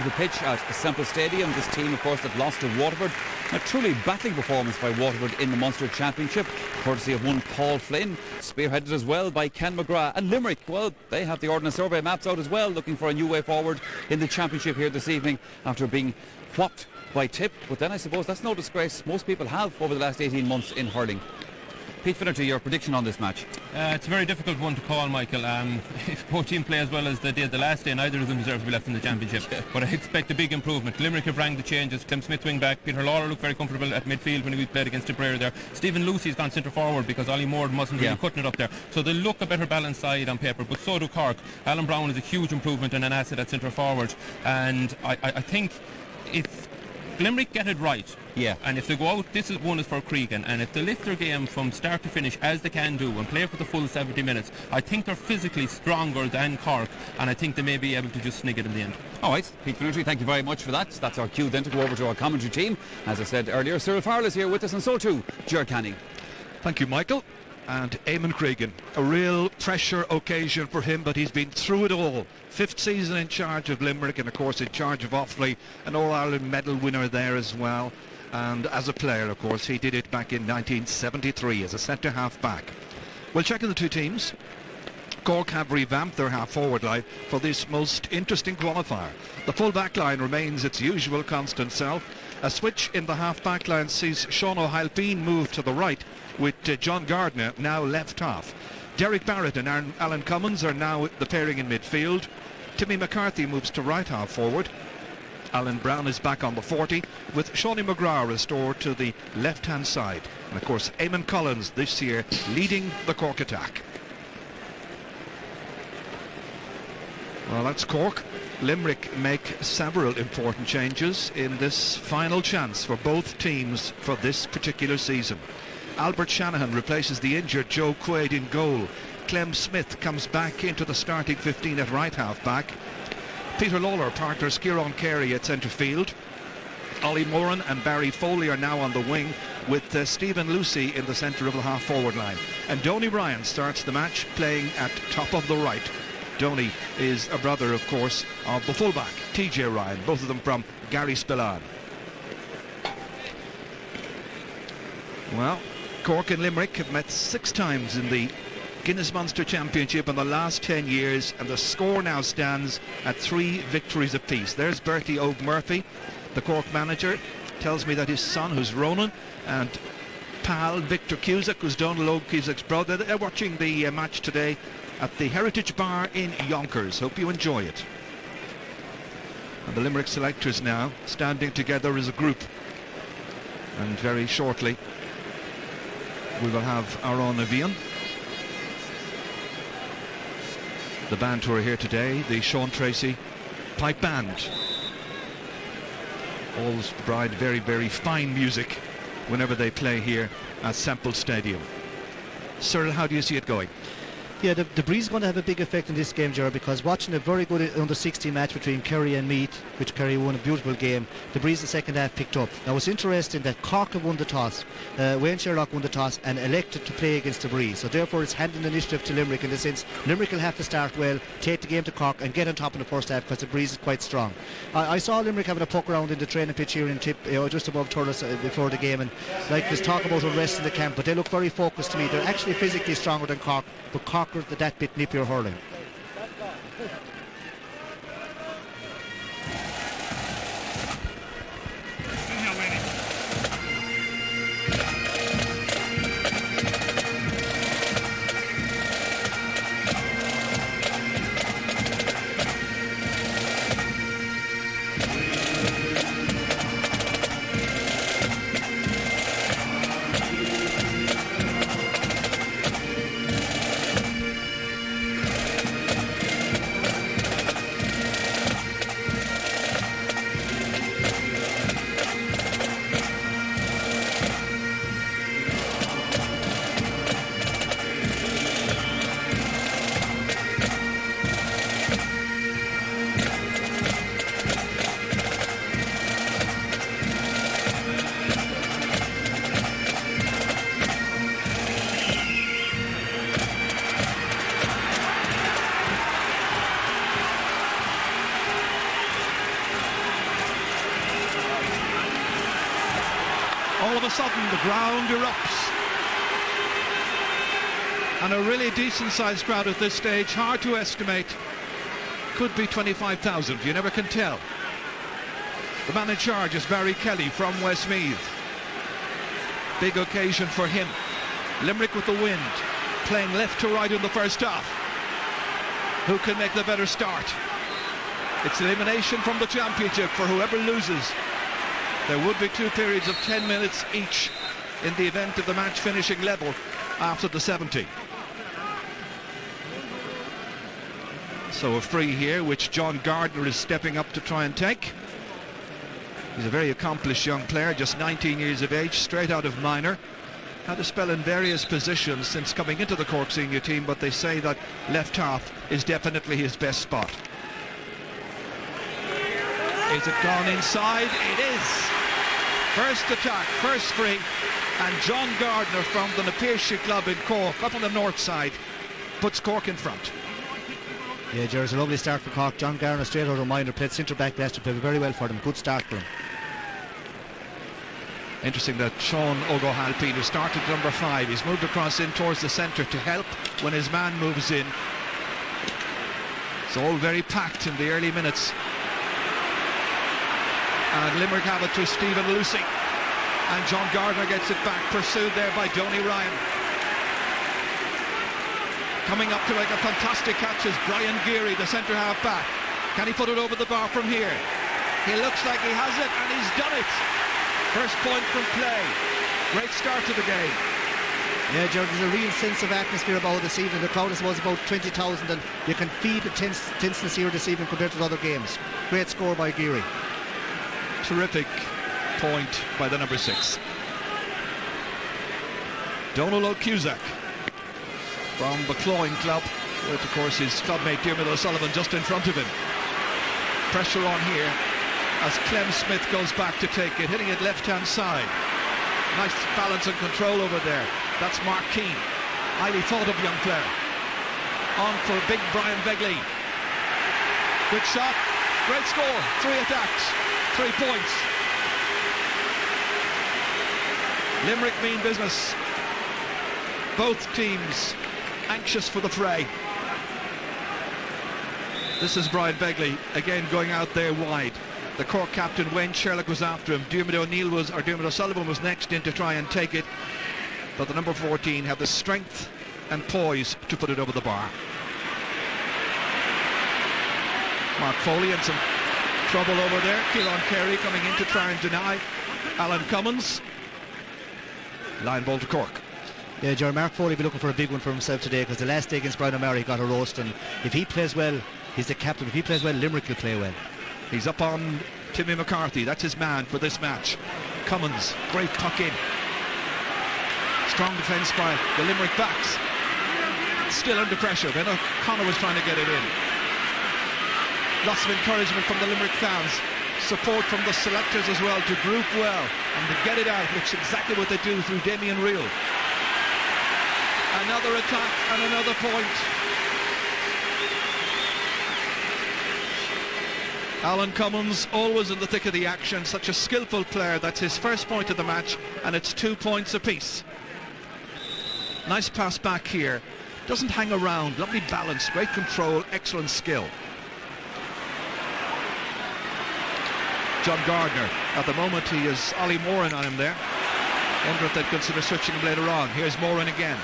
The pitch at Semple Stadium. This team, of course, that lost to Waterford. A truly battling performance by Waterford in the Munster Championship, courtesy of one Paul Flynn, spearheaded as well by Ken McGrath. And Limerick, well, they have the Ordnance Survey maps out as well, looking for a new way forward in the Championship here this evening after being whopped by Tip. But then I suppose that's no disgrace. Most people have over the last 18 months in hurling. Pete Finnerty, your prediction on this match? It's a very difficult one to call, Michael. If both teams play as well as they did the last day, neither of them deserve to be left in the championship. But I expect a big improvement. Limerick have rang the changes. Tim Smith wing back. Peter Lawler looked very comfortable at midfield when he played against Tipperary there. Stephen Lucy's gone centre forward because Ollie Moore wasn't really cutting it up there. So they look a better balanced side on paper, but so do Cork. Alan Brown is a huge improvement and an asset at centre forward. And I think if Limerick get it right, and if they go out, this one is for Cregan, and if they lift their game from start to finish as they can do and play for the full 70 minutes, I think they're physically stronger than Cork, and I think they may be able to just snig it in the end. Alright, Pete Finnerty, thank you very much for that. That's our cue then to go over to our commentary team. As I said earlier, Cyril Farrell is here with us, and so too Ger Canning. Thank you, Michael. And Eamon Cregan, a real pressure occasion for him, but he's been through it all. 5th season in charge of Limerick, and of course in charge of Offaly, an All-Ireland medal winner there as well. And as a player, of course, he did it back in 1973 as a centre-half back. Well, checking the two teams, Cork have revamped their half-forward line for this most interesting qualifier. The full-back line remains its usual constant self. A switch in the half-back line sees Sean O'Halpine move to the right, with John Gardner now left half. Derek Barrett and Alan Cummins are now the pairing in midfield. Timmy McCarthy moves to right half forward. Alan Brown is back on the 40, with Shawnee McGrath restored to the left-hand side. And of course, Eamon Collins this year leading the Cork attack. Well, that's Cork. Limerick make several important changes in this final chance for both teams for this particular season. Albert Shanahan replaces the injured Joe Quaid in goal. Clem Smith comes back into the starting 15 at right half back. Peter Lawler partners Kieran Carey at centre field. Ollie Moran and Barry Foley are now on the wing, with Stephen Lucy in the centre of the half forward line. And Donny Ryan starts the match playing at top of the right. Donny is a brother, of course, of the fullback TJ Ryan, both of them from Gary Spillane. Well, Cork and Limerick have met 6 times in the Guinness Munster Championship in the last 10 years, and the score now stands at 3 victories apiece. There's Bertie Og Murphy, the Cork manager, tells me that his son, who's Ronan, and pal Victor Cusack, who's Donald Og Cusack's brother, they're watching the match today at the Heritage Bar in Yonkers. Hope you enjoy it. And the Limerick selectors now standing together as a group, and very shortly we will have our own Evian. The band who are here today, the Sean Tracy Pipe Band. Always provide very, very fine music whenever they play here at Semple Stadium. Cyril, how do you see it going? Yeah, the breeze is going to have a big effect in this game, Gerard, because watching a very good under-16 match between Kerry and Meath, which Kerry won a beautiful game, the breeze in the second half picked up. Now it's interesting that Cork have won the toss, Wayne Sherlock won the toss and elected to play against the breeze, so therefore it's handing the initiative to Limerick in the sense Limerick will have to start well, take the game to Cork and get on top in the first half because the breeze is quite strong. I saw Limerick having a poke around in the training pitch here in Tip, just above Thurles before the game, and like there's talk about unrest in the camp, but they look very focused to me. They're actually physically stronger than Cork, but Cork are that bit nippier hurling. all of a sudden the ground erupts. And a really decent sized crowd at this stage, hard to estimate. Could be 25,000, you never can tell. The man in charge is Barry Kelly from Westmeath. Big occasion for him. Limerick with the wind, playing left to right in the first half. Who can make the better start? It's elimination from the championship for whoever loses. There would be 2 periods of 10 minutes each in the event of the match finishing level after the 70. So a free here, which John Gardner is stepping up to try and take. He's a very accomplished young player, just 19 years of age, straight out of minor. Had a spell in various positions since coming into the Cork senior team, but they say that left half is definitely his best spot. Is it gone inside? It is. First attack, first free, and John Gardner from the Napier club in Cork, up on the north side, puts Cork in front. Yeah, Jerry's a lovely start for Cork. John Gardner, straight out of minor, played centre back last year, played very well for them. Good start for him. Interesting that Sean O'Halpine, who started at number 5, he's moved across in towards the centre to help when his man moves in. It's all very packed in the early minutes. And Limerick have it to Stephen Lucy. And John Gardner gets it back, pursued there by Donny Ryan. Coming up to make a fantastic catch is Brian Geary, the centre half back. Can he put it over the bar from here? He looks like he has it, and he's done it. First point from play. Great start to the game. Yeah, Gerard, there's a real sense of atmosphere about this evening. The crowd was about 20,000, and you can feel the tenseness here this evening compared to other games. Great score by Geary. Terrific point by the number 6. Donal O'Cusack from the Cloyne club, with of course his clubmate Diarmuid O'Sullivan just in front of him. Pressure on here as Clem Smith goes back to take it, hitting it left hand side. Nice balance and control over there. That's Mark Keane, highly thought of young player. On for big Brian Begley. Good shot, great score, 3 attacks, 3 points. Limerick mean business. Both teams anxious for the fray. This is Brian Begley again going out there wide. The Cork captain Wayne Sherlock was after him. Diarmuid O'Sullivan was next in to try and take it, but the number 14 had the strength and poise to put it over the bar. Mark Foley in some trouble over there. Keelan Carey coming in to try and deny Alan Cummins. Line ball to Cork. Yeah, Gerard, Mark Foley will be looking for a big one for himself today, because the last day against Brian O'Mara he got a roast, and if he plays well, he's the captain. If he plays well, Limerick will play well. He's up on Timmy McCarthy. That's his man for this match. Cummins, great tuck in. Strong defence by the Limerick backs. Still under pressure. Ben O'Connor was trying to get it in. Lots of encouragement from the Limerick fans. Support from the selectors as well to group well and to get it out, which is exactly what they do through Damien Reel. Another attack and another point. Alan Cummins, always in the thick of the action, such a skillful player. That's his first point of the match, and it's 2 points apiece. Nice pass back here. Doesn't hang around, lovely balance, great control, excellent skill. John Gardner, at the moment he is Ollie Moran on him there. Wonder if they'd consider switching him later on. Here's Moran again.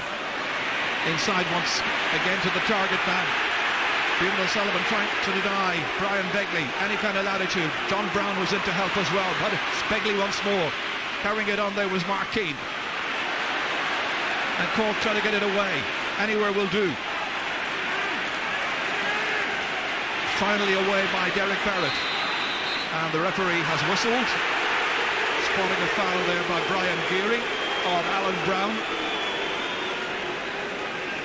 Inside once again to the target man. Diarmuid O'Sullivan trying to deny Brian Begley any kind of latitude. John Brown was in to help as well, but it's Begley once more. Carrying it on there was Mark Keane. And Cork trying to get it away. Anywhere will do. Finally away by Derek Barrett. And the referee has whistled. Spotting a foul there by Brian Geary on Alan Brown.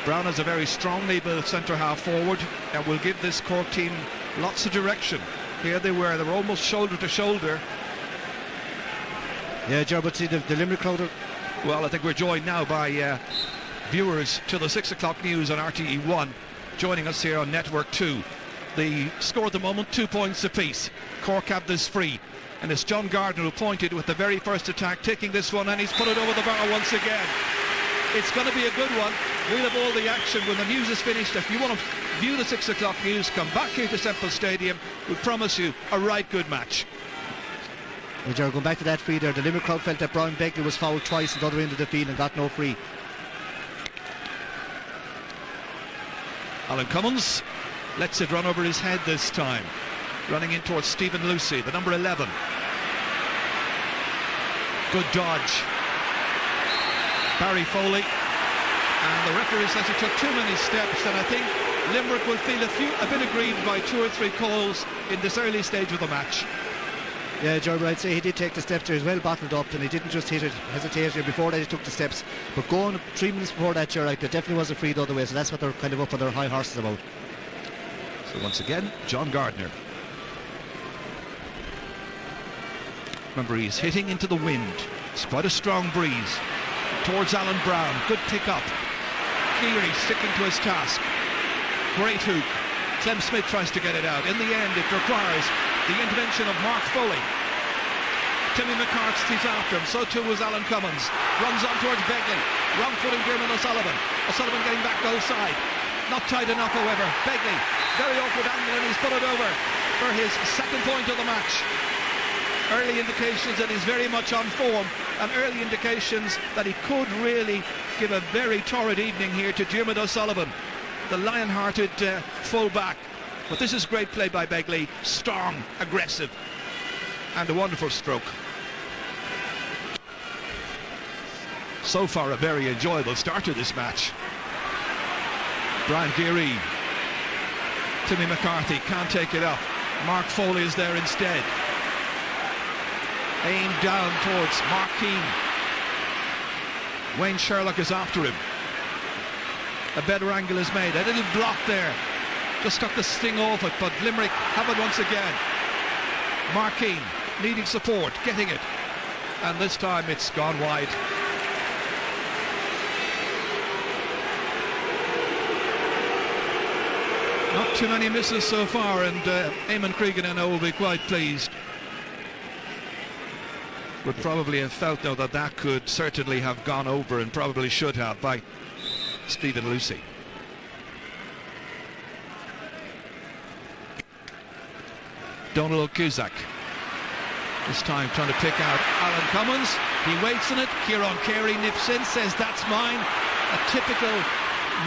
Brown is a very strongly built centre half forward and will give this Cork team lots of direction. Here they were almost shoulder to shoulder. Yeah, Gerard, but see the Limerick crowd. Well, I think we're joined now by viewers to the 6 o'clock news on RTE1, joining us here on Network 2. The score at the moment, 2 points apiece. Cork have this free. And it's John Gardner who pointed with the very first attack, taking this one, and he's put it over the bar once again. It's going to be a good one. We'll have all the action when the news is finished. If you want to view the 6 o'clock news, come back here to Semple Stadium. We promise you a right good match. Well, Gerard, going back to that free there, the Limerick crowd felt that Brian Begley was fouled twice at the other end of the field and got no free. Alan Cummins lets it run over his head this time. Running in towards Stephen Lucy, the number 11. Good dodge. Barry Foley, and the referee says he took too many steps, and I think Limerick will feel a bit aggrieved by 2 or 3 calls in this early stage of the match. Yeah, Gerard, I'd say he did take the steps there. He's well bottled up, and he didn't just hesitate here. Before that he took the steps, but going 3 minutes before that, Gerard, there definitely was a free the other way, so that's what they're kind of up on their high horses about. So once again, John Gardner. Remember, he's hitting into the wind. It's quite a strong breeze. Towards Alan Brown, good pick up. Geary sticking to his task. Great hook. Clem Smith tries to get it out. In the end, it requires the intervention of Mark Foley. Timmy McCarthy's after him, so too was Alan Cummins. Runs on towards Begley. Wrong footing Dermot O'Sullivan. O'Sullivan getting back goal side. Not tight enough, however. Begley, very awkward angle, and he's put it over for his second point of the match. Early indications that he's very much on form, and early indications that he could really give a very torrid evening here to Dermot O'Sullivan, the lion-hearted full-back. But this is great play by Begley, strong, aggressive, and a wonderful stroke. So far a very enjoyable start to this match. Brian Geary, Timmy McCarthy can't take it up. Mark Foley is there instead. Aimed down towards Mark Keane. Wayne Sherlock is after him. A better angle is made. A little block there. Just took the sting off it, but Limerick have it once again. Mark Keane needing support, getting it. And this time it's gone wide. Not too many misses so far, and Eamon Cregan I know will be quite pleased. Would probably have felt though that that could certainly have gone over, and probably should have, by Stephen Lucy. Donald Cusack this time trying to pick out Alan Cummins. He waits on it. Kieran Carey nips in, says that's mine. A typical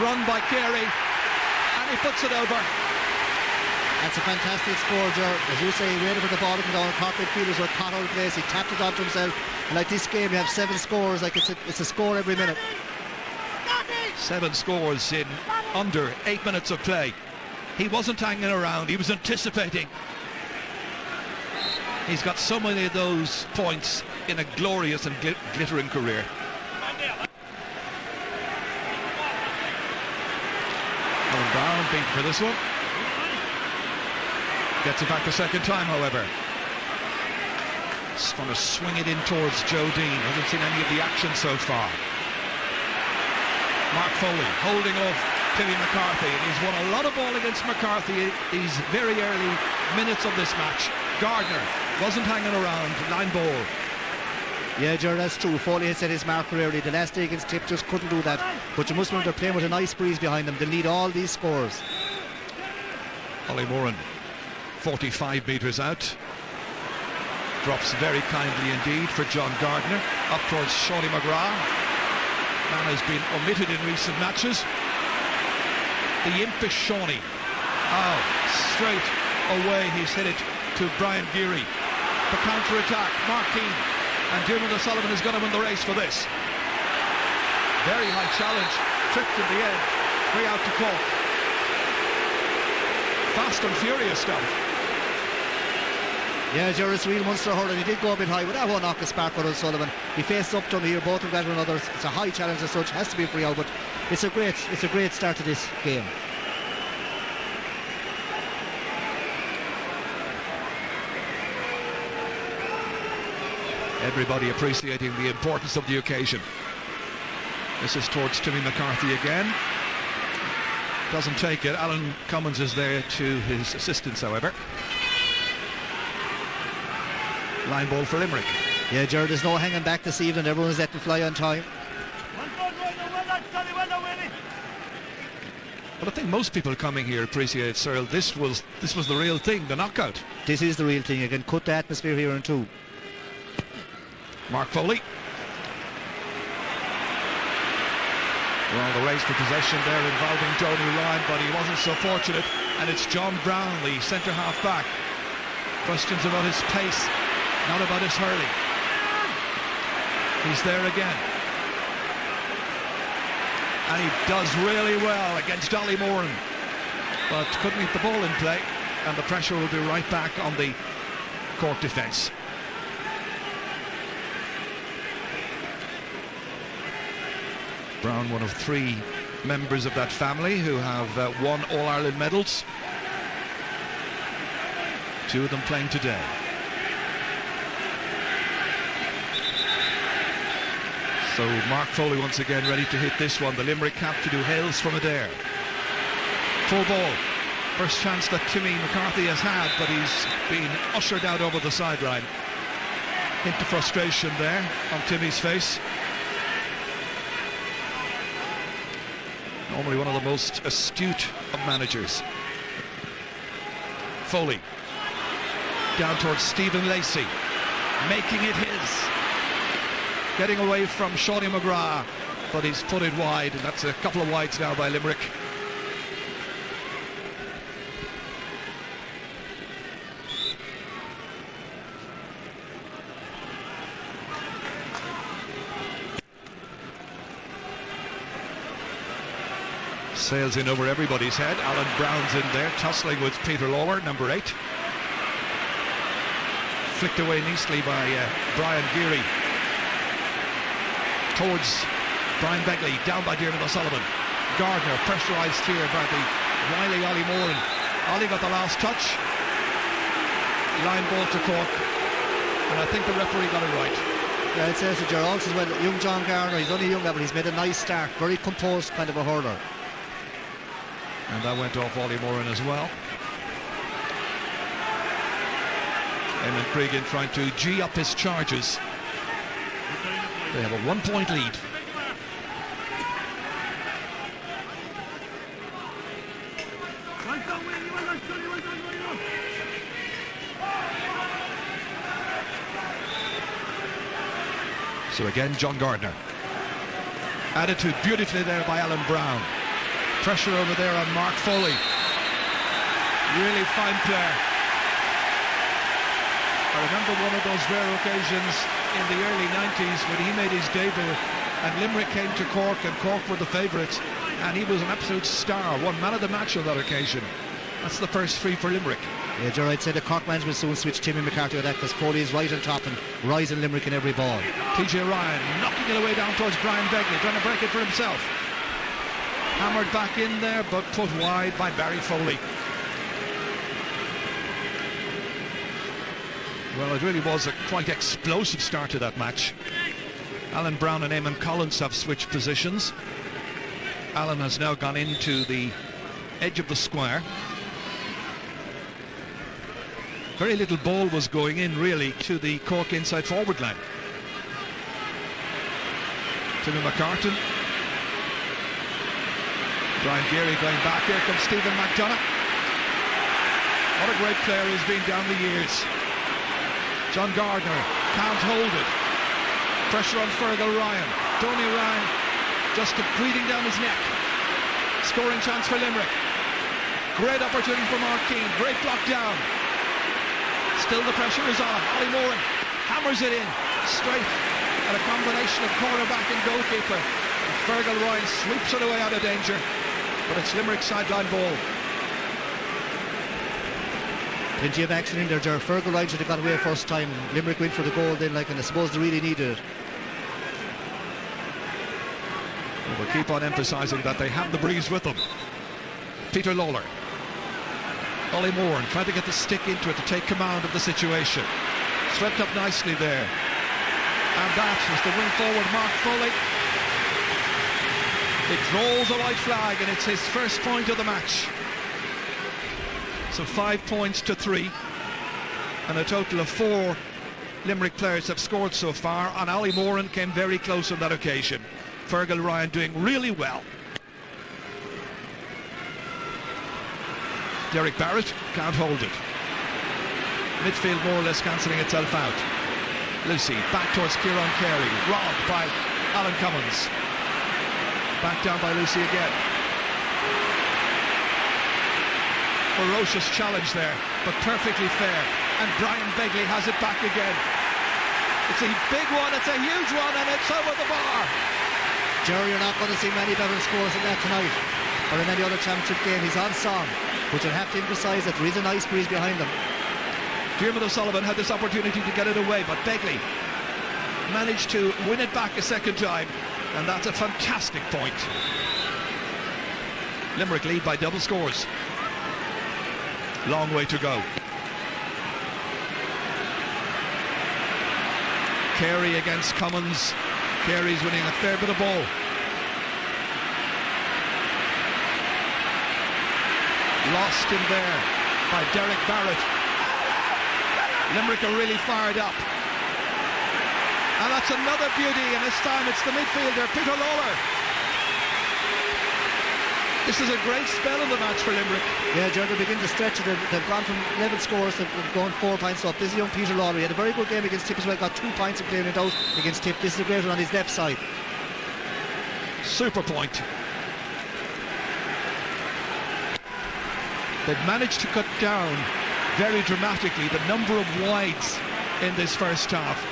run by Carey, and he puts it over. That's a fantastic score, Ger. As you say, he waited for the ball to come down. Cork midfielders were caught out of place. He tapped it onto himself. And like this game, you have 7 scores. Like it's a score every minute. 7 scores in under 8 minutes of play. He wasn't hanging around. He was anticipating. He's got so many of those points in a glorious and glittering career. Alan Brown beat for this one. Gets it back a second time, however. Just going to swing it in towards Joe Dean. Hasn't seen any of the action so far. Mark Foley holding off Timmy McCarthy, and he's won a lot of ball against McCarthy these very early minutes of this match. Gardner wasn't hanging around, line ball. Yeah, Gerard, that's true. Foley had set his marker early. The last day against Tip just couldn't do that. But you must remember they're playing with a nice breeze behind them. They lead all these scores. Ollie Moran, 45 metres out. Drops very kindly indeed for John Gardner. Up towards Shawnee McGrath. Man has been omitted in recent matches. The impish Shawnee. Oh, straight away he's hit it to Brian Geary. The counter-attack, Mark Keane. And Dermot O'Sullivan is going to win the race for this. Very high challenge. Tripped in the end. Way out to Cork. Fast and furious stuff. Yeah, Gerard, it's a real Munster hurler. He did go a bit high, but that won't knock a spark with O'Sullivan. He faced up to him here, both of that and others. It's a high challenge as such. Has to be a free out, but it's a great start to this game. Everybody appreciating the importance of the occasion. This is towards Timmy McCarthy again. Doesn't take it. Alan Cummins is there to his assistance, however. Line ball for Limerick. Yeah, Gerard, there's no hanging back this evening. Everyone's letting fly on time. But I think most people coming here appreciate, Cyril, this was the real thing, the knockout. This is the real thing. You can cut the atmosphere here in two. Mark Foley. Well, the race for possession there involving Tony Ryan, but he wasn't so fortunate. And it's John Brown, the centre half back. Questions about his pace, not about his hurling. He's there again. And he does really well against Dolly Moran, but couldn't get the ball in play, and the pressure will be right back on the Cork defence. Brown, one of 3 members of that family who have won All-Ireland medals. 2 of them playing today. So Mark Foley once again ready to hit this one. The Limerick captain who hails from Adair. Full ball. First chance that Timmy McCarthy has had, but he's been ushered out over the sideline. Hint of frustration there on Timmy's face. Normally one of the most astute of managers. Foley. Down towards Stephen Lacey. Making it his. Getting away from Shawnee McGrath, but he's put it wide, and that's a couple of wides now by Limerick. Sails in over everybody's head. Alan Brown's in there, tussling with Peter Lawler, number 8. Flicked away nicely by Brian Geary. Towards Brian Begley, down by Diarmuid O'Sullivan. Gardner pressurised here by the wily Ollie Moran. Ollie got the last touch. Line ball to Cork, and I think the referee got it right. Yeah, it says to Gerard also as well. Young John Gardner, he's only young, but he's made a nice start. Very composed kind of a hurler. And that went off Ollie Moran as well. Eamon Cregan trying to G up his charges. They have a 1-point lead. So again, John Gardner. Added to beautifully there by Alan Brown. Pressure over there on Mark Foley. Really fine player. I remember one of those rare occasions in the early 90s when he made his debut and Limerick came to Cork and Cork were the favourites, and he was an absolute star, won man of the match on that occasion. That's the first 3 for Limerick. Yeah, Gerard said the Cork management will soon switch Timmy McCarthy with that because Foley is right on top and rising Limerick in every ball. TJ Ryan knocking it away down towards Brian Begley, trying to break it for himself. Hammered back in there but put wide by Barry Foley. Well, it really was a quite explosive start to that match. Alan Brown and Eamon Collins have switched positions. Alan has now gone into the edge of the square. Very little ball was going in really to the Cork inside forward line. Timmy McCartan. Brian Geary going back. Here comes Stephen McDonough. What a great player he's been down the years. John Gardner can't hold it. Pressure on Fergal Ryan. Tony Ryan just breathing down his neck. Scoring chance for Limerick. Great opportunity for Mark Keane. Great block down. Still the pressure is on. Ollie Moran hammers it in straight at a combination of cornerback and goalkeeper. And Fergal Ryan sweeps it away out of danger. But it's Limerick's sideline ball. Plenty of action in there, Gerard. Fergal Ryan should have got away first time. Limerick went for the goal then, and I suppose they really needed it. We'll keep on emphasising that they have the breeze with them. Peter Lawler. Ollie Moran trying to get the stick into it to take command of the situation. Swept up nicely there. And that was the wing forward, Mark Foley. It draws a white flag and it's his first point of the match. So 5 points to 3 and a total of 4 Limerick players have scored so far, and Ollie Moran came very close on that occasion. Fergal Ryan doing really well. Derek Barrett can't hold it. Midfield more or less cancelling itself out. Lucy back towards Kieran Carey, robbed by Alan Cummins. Back down by Lucy again. Ferocious challenge there, but perfectly fair. And Brian Begley has it back again. It's a big one, it's a huge one, and it's over the bar. Jerry, you're not going to see many better scores than that tonight, or in any other championship game. He's on song, but you'll have to emphasise that there is a nice breeze behind him. Diarmuid O'Sullivan had this opportunity to get it away, but Begley managed to win it back a second time, and that's a fantastic point. Limerick lead by double scores. Long way to go. Carey against Cummins. Carey's winning a fair bit of ball. Lost in there by Derek Barrett. Limerick are really fired up. And that's another beauty, and this time it's the midfielder, Peter Lawler. This is a great spell in the match for Limerick. Yeah, Gerard, they begin to stretch it. They've gone from level scores, they've gone 4 points up. This is young Peter Lawler. He had a very good game against Tip as well, got 2 points in playing it out against Tip. This is a great one on his left side. Super point. They've managed to cut down very dramatically the number of wides in this first half,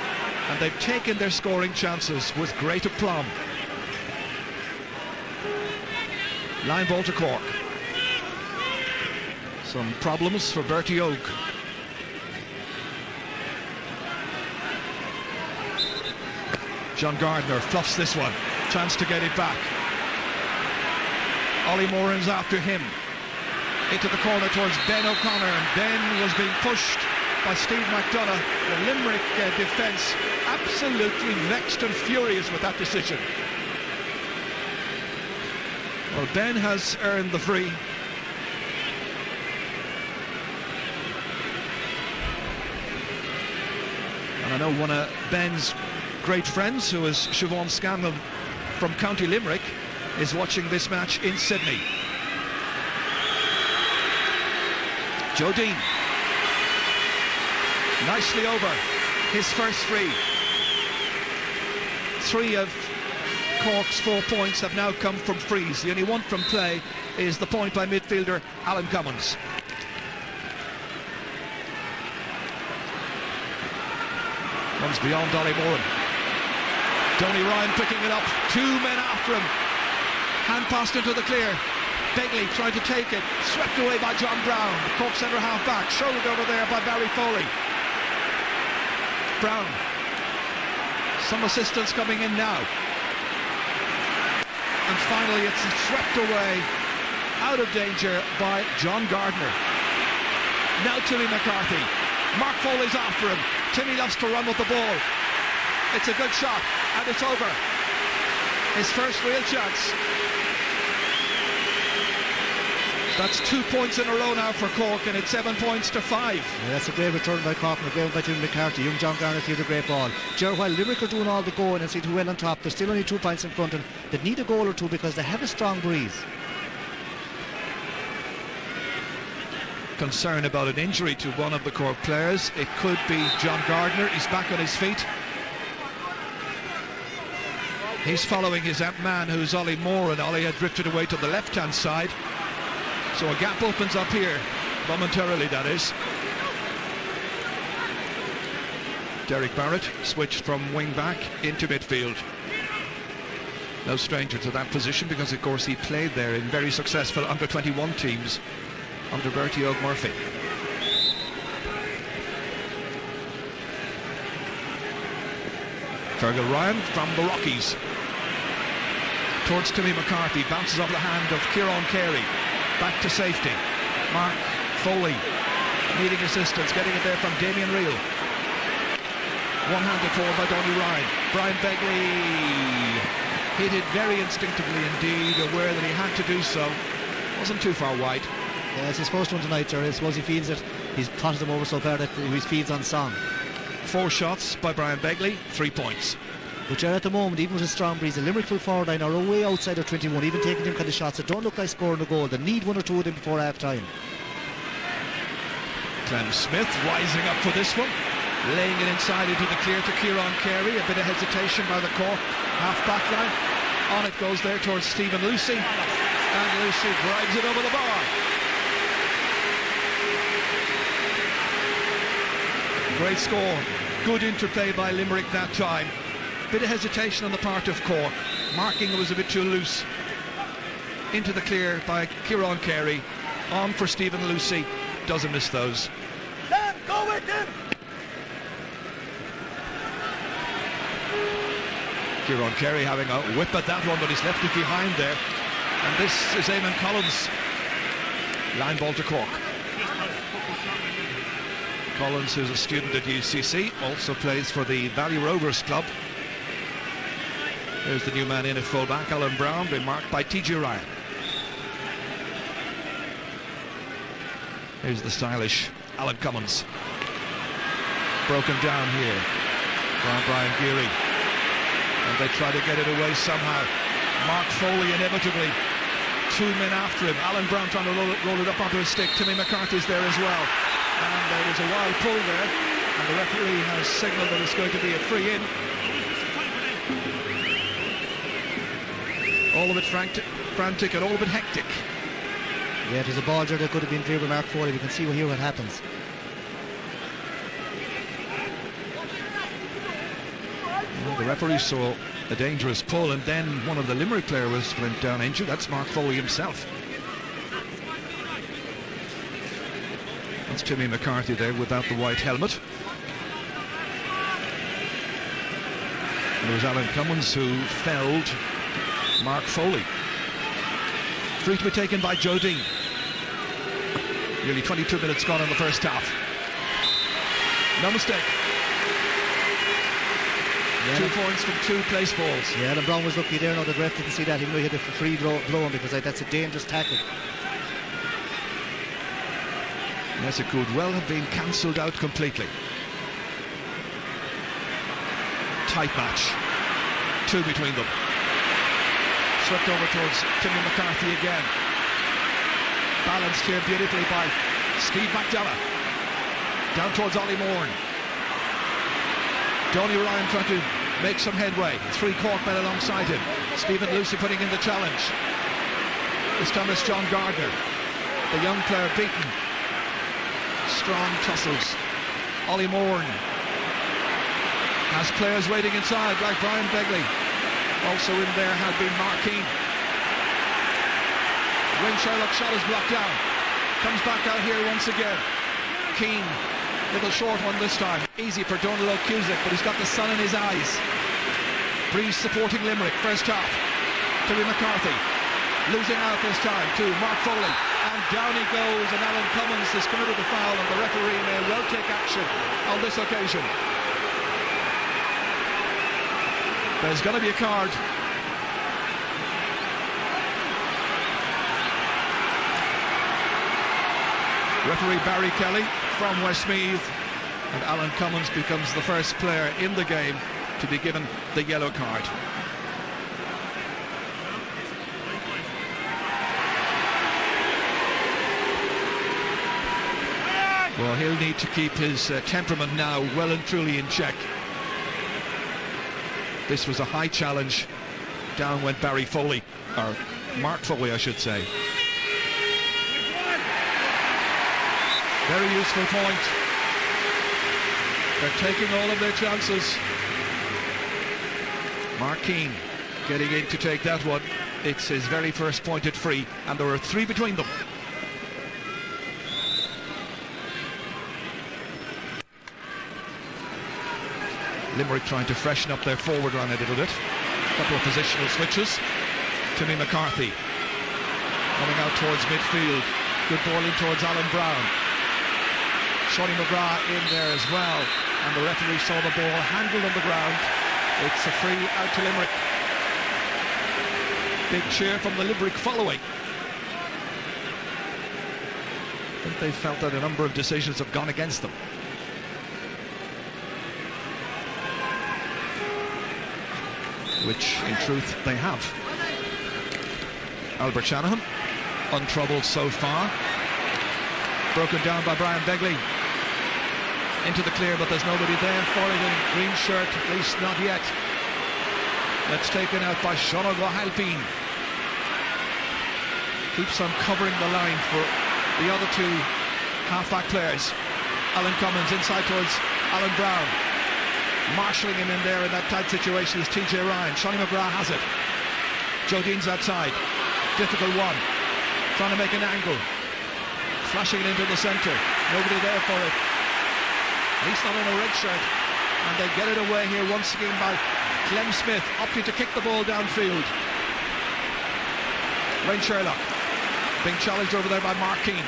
and they've taken their scoring chances with great aplomb. Line ball to Cork. Some problems for Bertie Oak. John Gardner fluffs this one. Chance to get it back. Ollie Moran's after him. Into the corner towards Ben O'Connor, and Ben was being pushed by Steve McDonough. The Limerick defence absolutely vexed and furious with that decision. Well, Ben has earned the free. And I know one of Ben's great friends, who is Siobhan Scanlon from County Limerick, is watching this match in Sydney. Joe Dean. Nicely over. His first free. 3 of Cork's 4 points have now come from frees. The only one from play is the point by midfielder Alan Cummins. Comes beyond Ollie Moran. Donny Ryan picking it up. 2 men after him. Hand passed into the clear. Begley trying to take it. Swept away by John Brown. Cork centre half back. Shouldered over there by Barry Foley. Brown. Some assistance coming in now. And finally it's swept away out of danger by John Gardner. Now Timmy McCarthy. Mark Foley's after him. Timmy loves to run with the ball. It's a good shot, and it's over. His first real chance. That's 2 points in a row now for Cork, and it's 7 points to 5. Yeah, that's a great return by Cork and a great by Timmy McCarthy. Young John Garner threw the great ball. Gerard, while Limerick are doing all the going and see who went on top, they're still only 2 points in front, and they need a goal or two because they have a strong breeze. Concern about an injury to one of the Cork players. It could be John Gardner. He's back on his feet. He's following his man, who's Ollie Moran. Ollie had drifted away to the left-hand side. So a gap opens up here, momentarily that is. Derek Barrett switched from wing back into midfield. No stranger to that position because of course he played there in very successful under-21 teams under Bertie Oak Murphy. Fergal Ryan from the Rockies. Towards Timmy McCarthy, bounces off the hand of Kieran Carey. Back to safety. Mark Foley needing assistance, getting it there from Damien Reel. One-handed forward by Donny Ryan. Brian Begley hit it very instinctively indeed, aware that he had to do so. Wasn't too far wide. Yeah, it's his first one tonight, Jerry. I suppose he feels it. He's potted them over so far that he feeds on song. 4 shots by Brian Begley, 3 points. But you're at the moment, even with a strong breeze, the Limerick full forward line are way outside of 21, even taking them kind of shots that don't look like scoring a goal. They need 1 or 2 of them before half time. Clem Smith rising up for this one, laying it inside into the clear to Kieran Carey. A bit of hesitation by the Cork half-back line. On it goes there towards Stephen Lucy, and Lucy drives it over the bar. Great score, good interplay by Limerick that time. Bit of hesitation on the part of Cork. Marking was a bit too loose. Into the clear by Kieran Carey. On for Stephen Lucy. Doesn't miss those. Go with him! Kieran Carey having a whip at that one, but he's left it behind there. And this is Eamon Collins. Line ball to Cork. Collins, who's a student at UCC, also plays for the Valley Rovers club. There's the new man in at fullback, Alan Brown, being marked by TJ Ryan. Here's the stylish Alan Cummins. Broken down here by Brian Geary. And they try to get it away somehow. Mark Foley inevitably. 2 men after him. Alan Brown trying to roll it up onto his stick. Timmy McCarthy's there as well. And there was a wild pull there. And the referee has signalled that it's going to be a free in. All of it frantic and all of it hectic. Yeah, if there's a ball there that could have been cleared by Mark Foley. We can see here what happens. Well, the referee saw a dangerous pull, and then one of the Limerick players went down injured. That's Mark Foley himself. That's Timmy McCarthy there without the white helmet. And it was Alan Cummins who felled Mark Foley. Free to be taken by Joe Dean. Nearly 22 minutes gone in the first half. No mistake. Yeah. 2 points from 2 place balls. Yeah, Alan Brown was lucky there. Now the ref didn't see that. He knew he had a free blow because that's a dangerous tackle. Yes, it could well have been cancelled out completely. Tight match. 2 between them. Swept over towards Timmy McCarthy again. Balanced here beautifully by Steve McDonough. Down towards Ollie Moore. Donny Ryan trying to make some headway. 3 Cork men alongside him. Stephen Lucy putting in the challenge. This time it's John Gardner. The young player beaten. Strong tussles. Ollie Moore has players waiting inside like Brian Begley. Also in there had been Mark Keane. Wayne Sherlock's shot is blocked down. Comes back out here once again. Keane, little short one this time. Easy for Donald O'Cusick, but he's got the sun in his eyes. Breeze supporting Limerick, first half. Timmy McCarthy, losing out this time to Mark Foley. And down he goes, and Alan Cummins has committed the foul, and the referee may well take action on this occasion. There's going to be a card. Referee Barry Kelly from Westmeath, and Alan Cummins becomes the first player in the game to be given the yellow card. Well, he'll need to keep his temperament now well and truly in check. This was a high challenge. Down went Barry Foley, or Mark Foley I should say. Very useful point. They're taking all of their chances. Mark Keane getting in to take that one. It's his very first pointed free, and there are 3 between them. Limerick trying to freshen up their forward line a little bit. A couple of positional switches. Timmy McCarthy coming out towards midfield. Good ball in towards Alan Brown. Shorty McGrath in there as well. And the referee saw the ball handled on the ground. It's a free out to Limerick. Big cheer from the Limerick following. I think they felt that a number of decisions have gone against them. which in truth they have. Albert Shanahan, untroubled so far. Broken down by Brian Begley. Into the clear, but there's nobody there for it in green shirt, at least not yet. That's taken out by Sean O'Halpine. Keeps on covering the line for the other two half-back players. Alan Cummins inside towards Alan Brown. Marshalling him in there in that tight situation is TJ Ryan. Shonny McGrath has it. Joe Dean's outside. Difficult one. Trying to make an angle. Flashing it into the centre. Nobody there for it. He's not in a red shirt. And they get it away here once again by Clem Smith, opting to kick the ball downfield. Wayne Sherlock being challenged over there by Mark Keane.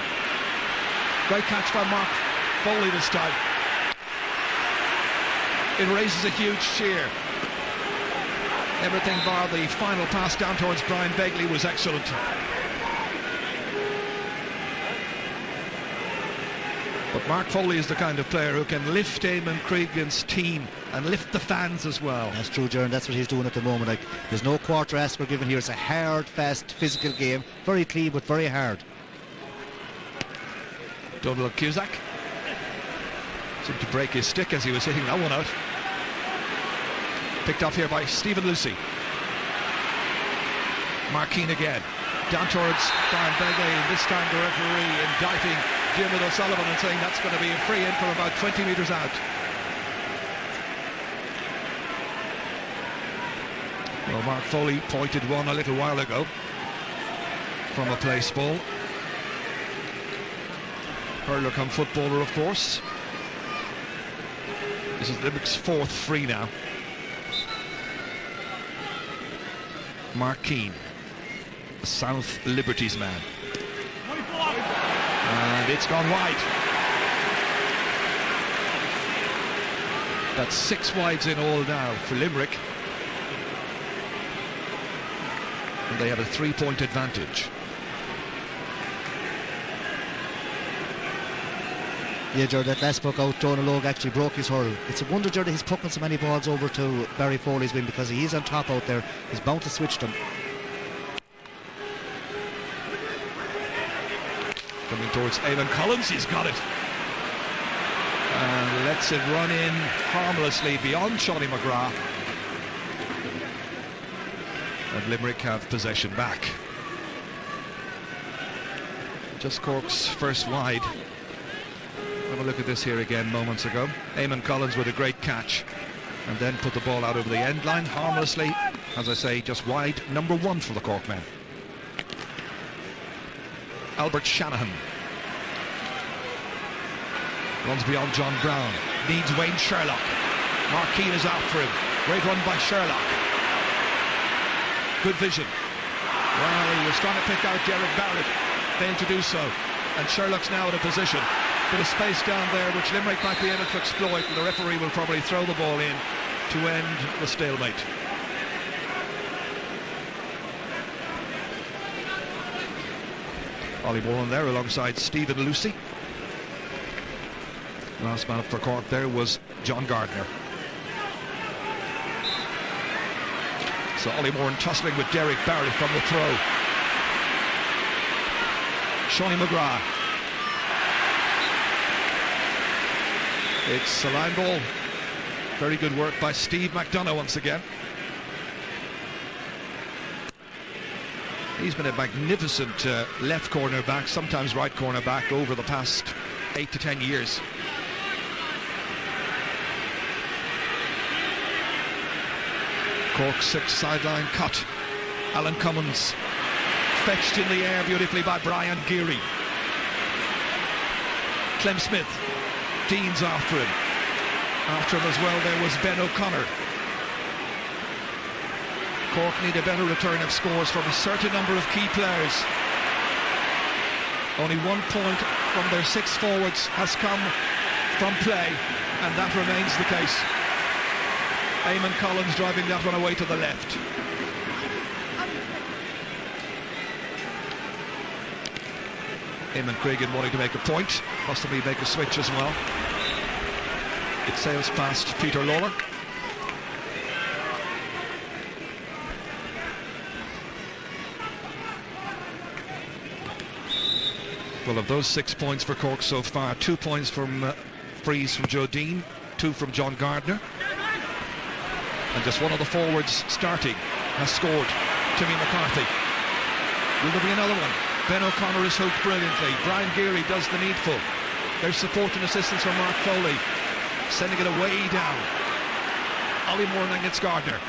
Great catch by Mark Foley this time. It raises a huge cheer. Everything bar the final pass down towards Brian Begley was excellent. But Mark Foley is the kind of player who can lift Eamon Cregan's team and lift the fans as well. That's true, Jaron. That's what he's doing at the moment. Like, there's no quarter asker given here. It's a hard, fast, physical game. Very clean, but very hard. Donald Cusack seemed to break his stick as he was hitting that one out. Picked up here by Stephen Lucy. Mark Keane again. Down towards Brian Begley, and this time the referee indicting Diarmuid O'Sullivan and saying that's going to be a free in from about 20 metres out. Well, Mark Foley pointed one a little while ago from a place ball. Hurler come footballer, of course. This is Limerick's fourth free now. Mark Keane, South Liberties man. And it's gone wide. That's 6 wides in all now for Limerick. And they have a 3-point advantage. Yeah, Jared, that last puck out, Donal Logue actually broke his hurl. It's a wonder, Jared, that he's pucking so many balls over to Barry Foley's wing, because he is on top out there. He's bound to switch them. Coming towards Eamon Collins, he's got it. And lets it run in harmlessly beyond Shonny McGrath. And Limerick have possession back. Just Cork's first wide. Have a look at this here again moments ago. Eamon Collins with a great catch and then put the ball out over the end line harmlessly. As I say, just wide number 1 for the Cork men. Albert Shanahan runs beyond John Brown, needs Wayne Sherlock. Mark Keane is after him. Great run by Sherlock. Good vision. Well, he was trying to pick out Derek Barrett, failed to do so, and Sherlock's now in a position. Bit of space down there which Limerick might be able to exploit, and the referee will probably throw the ball in to end the stalemate. Ollie Moran there alongside Stephen Lucy. Last man up for Cork there was John Gardner. So Ollie Moran tussling with Derek Barrett from the throw. Shonny McGrath. It's a line ball. Very good work by Steve McDonough once again. He's been a magnificent left corner back, sometimes right corner back over the past 8 to 10 years. Cork 6 sideline cut. Alan Cummins fetched in the air beautifully by Brian Geary. Clem Smith. Dean's after him. After him as well there was Ben O'Connor. Cork need a better return of scores from a certain number of key players. Only 1 point from their 6 forwards has come from play, and that remains the case. Eamon Collins driving that one away to the left. Eamon Cregan wanting to make a point, possibly make a switch as well. It sails past Peter Lawler. Well, of those 6 points for Cork so far, 2 points from frees from Joe Dean, 2 from John Gardner. And just one of the forwards starting has scored, Timmy McCarthy. Will there be another one? Ben O'Connor is hooked brilliantly. Brian Geary does the needful. There's support and assistance from Mark Foley, sending it away down. Ollie Moore gets Gardner.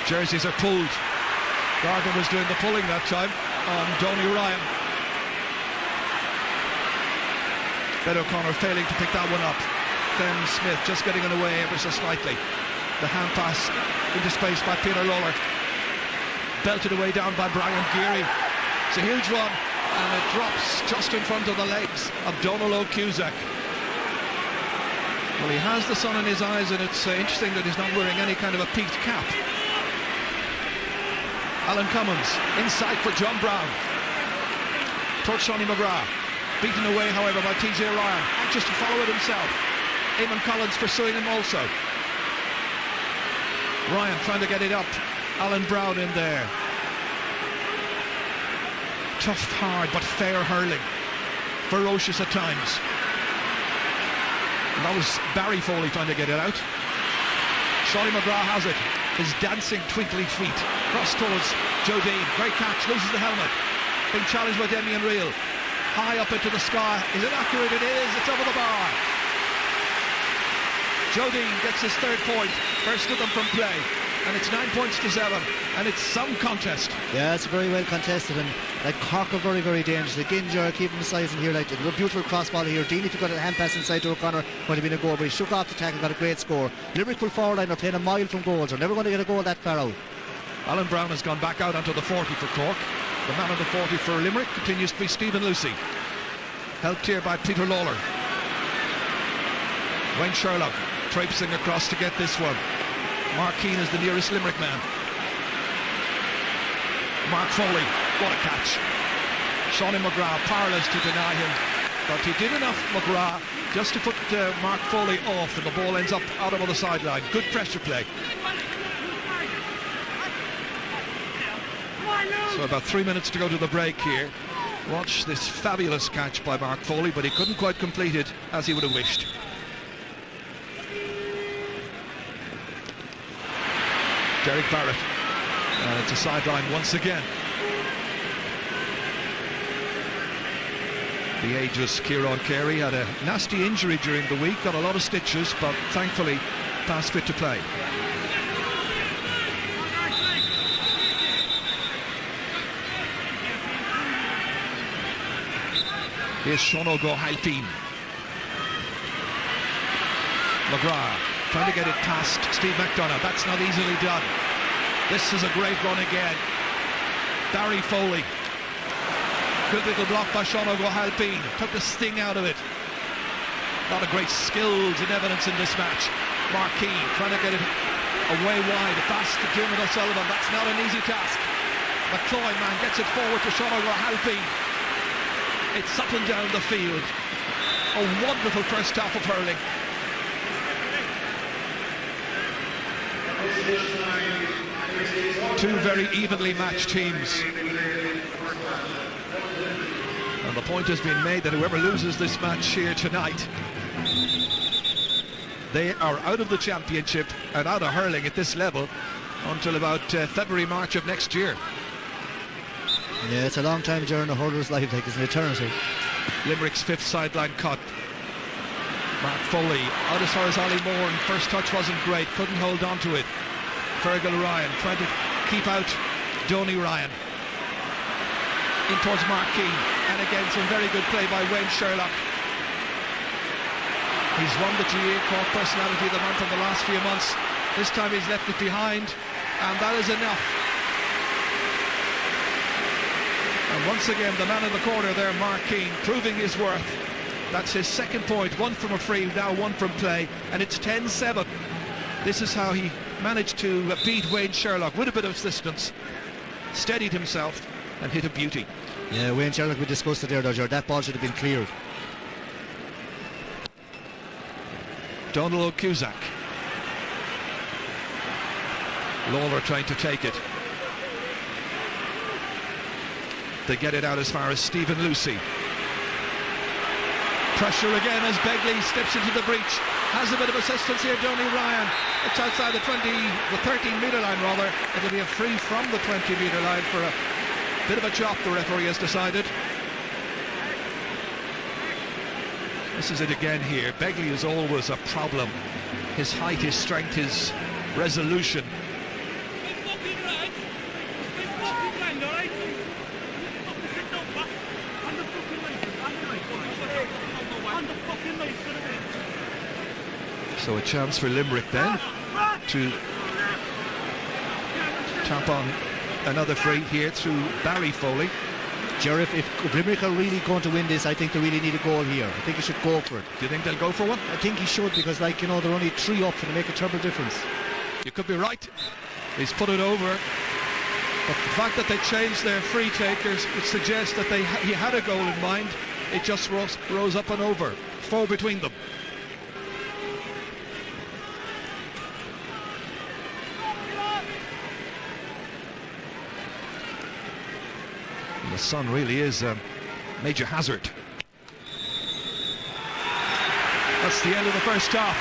Jerseys are pulled. Gardner was doing the pulling that time on Donny Ryan. Ben O'Connor failing to pick that one up. Then Smith just getting it away ever so slightly. The hand pass into space by Peter Lawler. Belted away down by Brian Geary. It's a huge one, and it drops just in front of the legs of Donald O'Cusack. Well, he has the sun in his eyes, and it's interesting that he's not wearing any kind of a peaked cap. Alan Cummins inside for John Brown. Towards Sonny McGrath. Beaten away, however, by TJ Ryan. Anxious to follow it himself. Eamon Collins pursuing him also. Ryan trying to get it up. Alan Brown in there. Tough, hard, but fair hurling. Ferocious at times. And that was Barry Foley trying to get it out. Sonny McGrath has it. His dancing, twinkly feet. Cross towards Joe Dean. Great catch, loses the helmet. Being challenged by Demian Reel. High up into the sky. Is it accurate? It is. It's over the bar. Joe Dean gets his 3rd point. First of them from play. And it's 9 points to 7. And it's some contest. Yeah, it's very well contested. And like Cork are very, very dangerous. Again, Ger keeping the size in here. Like a beautiful cross ball here. Dean, if he got a hand pass inside to O'Connor, would have been a goal. But he shook off the tackle, got a great score. Limerick full forward line are playing a mile from goals. They're never going to get a goal that far out. Alan Brown has gone back out onto the 40 for Cork. The man of the 40 for Limerick continues to be Stephen Lucy. Helped here by Peter Lawler. Wayne Sherlock traipsing across to get this one. Mark Keane is the nearest Limerick man. Mark Foley, what a catch. Sonny McGrath powerless to deny him, but he did enough, McGrath, just to put Mark Foley off, and the ball ends up out over the sideline. Good pressure play. So about 3 minutes to go to the break here. Watch this fabulous catch by Mark Foley, but he couldn't quite complete it as he would have wished. Derek Barrett. It's a sideline once again. The ageless Kieran Carey had a nasty injury during the week, got a lot of stitches, but thankfully past fit to play. Here's Sean O'Halpine. McGrath trying to get it past Steve McDonough. That's not easily done. This is a great run again. Barry Foley. Good little block by Sean O'Halpine. Took the sting out of it. A lot of great skills in evidence in this match. Mark Keane trying to get it away wide. Past to Dermot O'Sullivan. That's not an easy task. McCloy, man, gets it forward to Sean O'Halpine. It's up and down the field. A wonderful first half of hurling. Two very evenly matched teams. And the point has been made that whoever loses this match here tonight, they are out of the championship and out of hurling at this level until about February, March of next year. Yeah, it's a long time during a hurler's life, like it's an eternity. Limerick's 5th sideline cut. Mark Foley out as far as Ollie Moore, and first touch wasn't great, couldn't hold on to it. Fergal Ryan trying to keep out Donny Ryan. In towards Mark Keane, and again some very good play by Wayne Sherlock. He's won the GA Cork Personality of the Month in the last few months. This time he's left it behind, and that is enough. And once again, the man in the corner there, Mark Keane, proving his worth. That's his 2nd point, 1 from a free, now 1 from play, and it's 10-7. This is how he managed to beat Wayne Sherlock with a bit of assistance, steadied himself, and hit a beauty. Yeah, Wayne Sherlock, we discussed it there, Dodger. That ball should have been cleared. Donald O'Cusack. Lawler trying to take it. They get it out as far as Stephen Lucy. Pressure again as Begley steps into the breach. Has a bit of assistance here, Donny Ryan. It's outside the 13-metre line rather. It'll be a free from the 20-metre line for a bit of a chop, the referee has decided. This is it again here. Begley is always a problem. His height, his strength, his resolution. So a chance for Limerick then to tap on another free here through Barry Foley. Jerry, if Limerick are really going to win this, I think they really need a goal here. I think he should go for it. Do you think they'll go for one? I think he should, because, like, you know, they're only 3 up and they make a terrible difference. You could be right. He's put it over. But the fact that they changed their free takers would suggest that he had a goal in mind. It just rose up and over. 4 between them. The sun really is a major hazard. That's the end of the first half.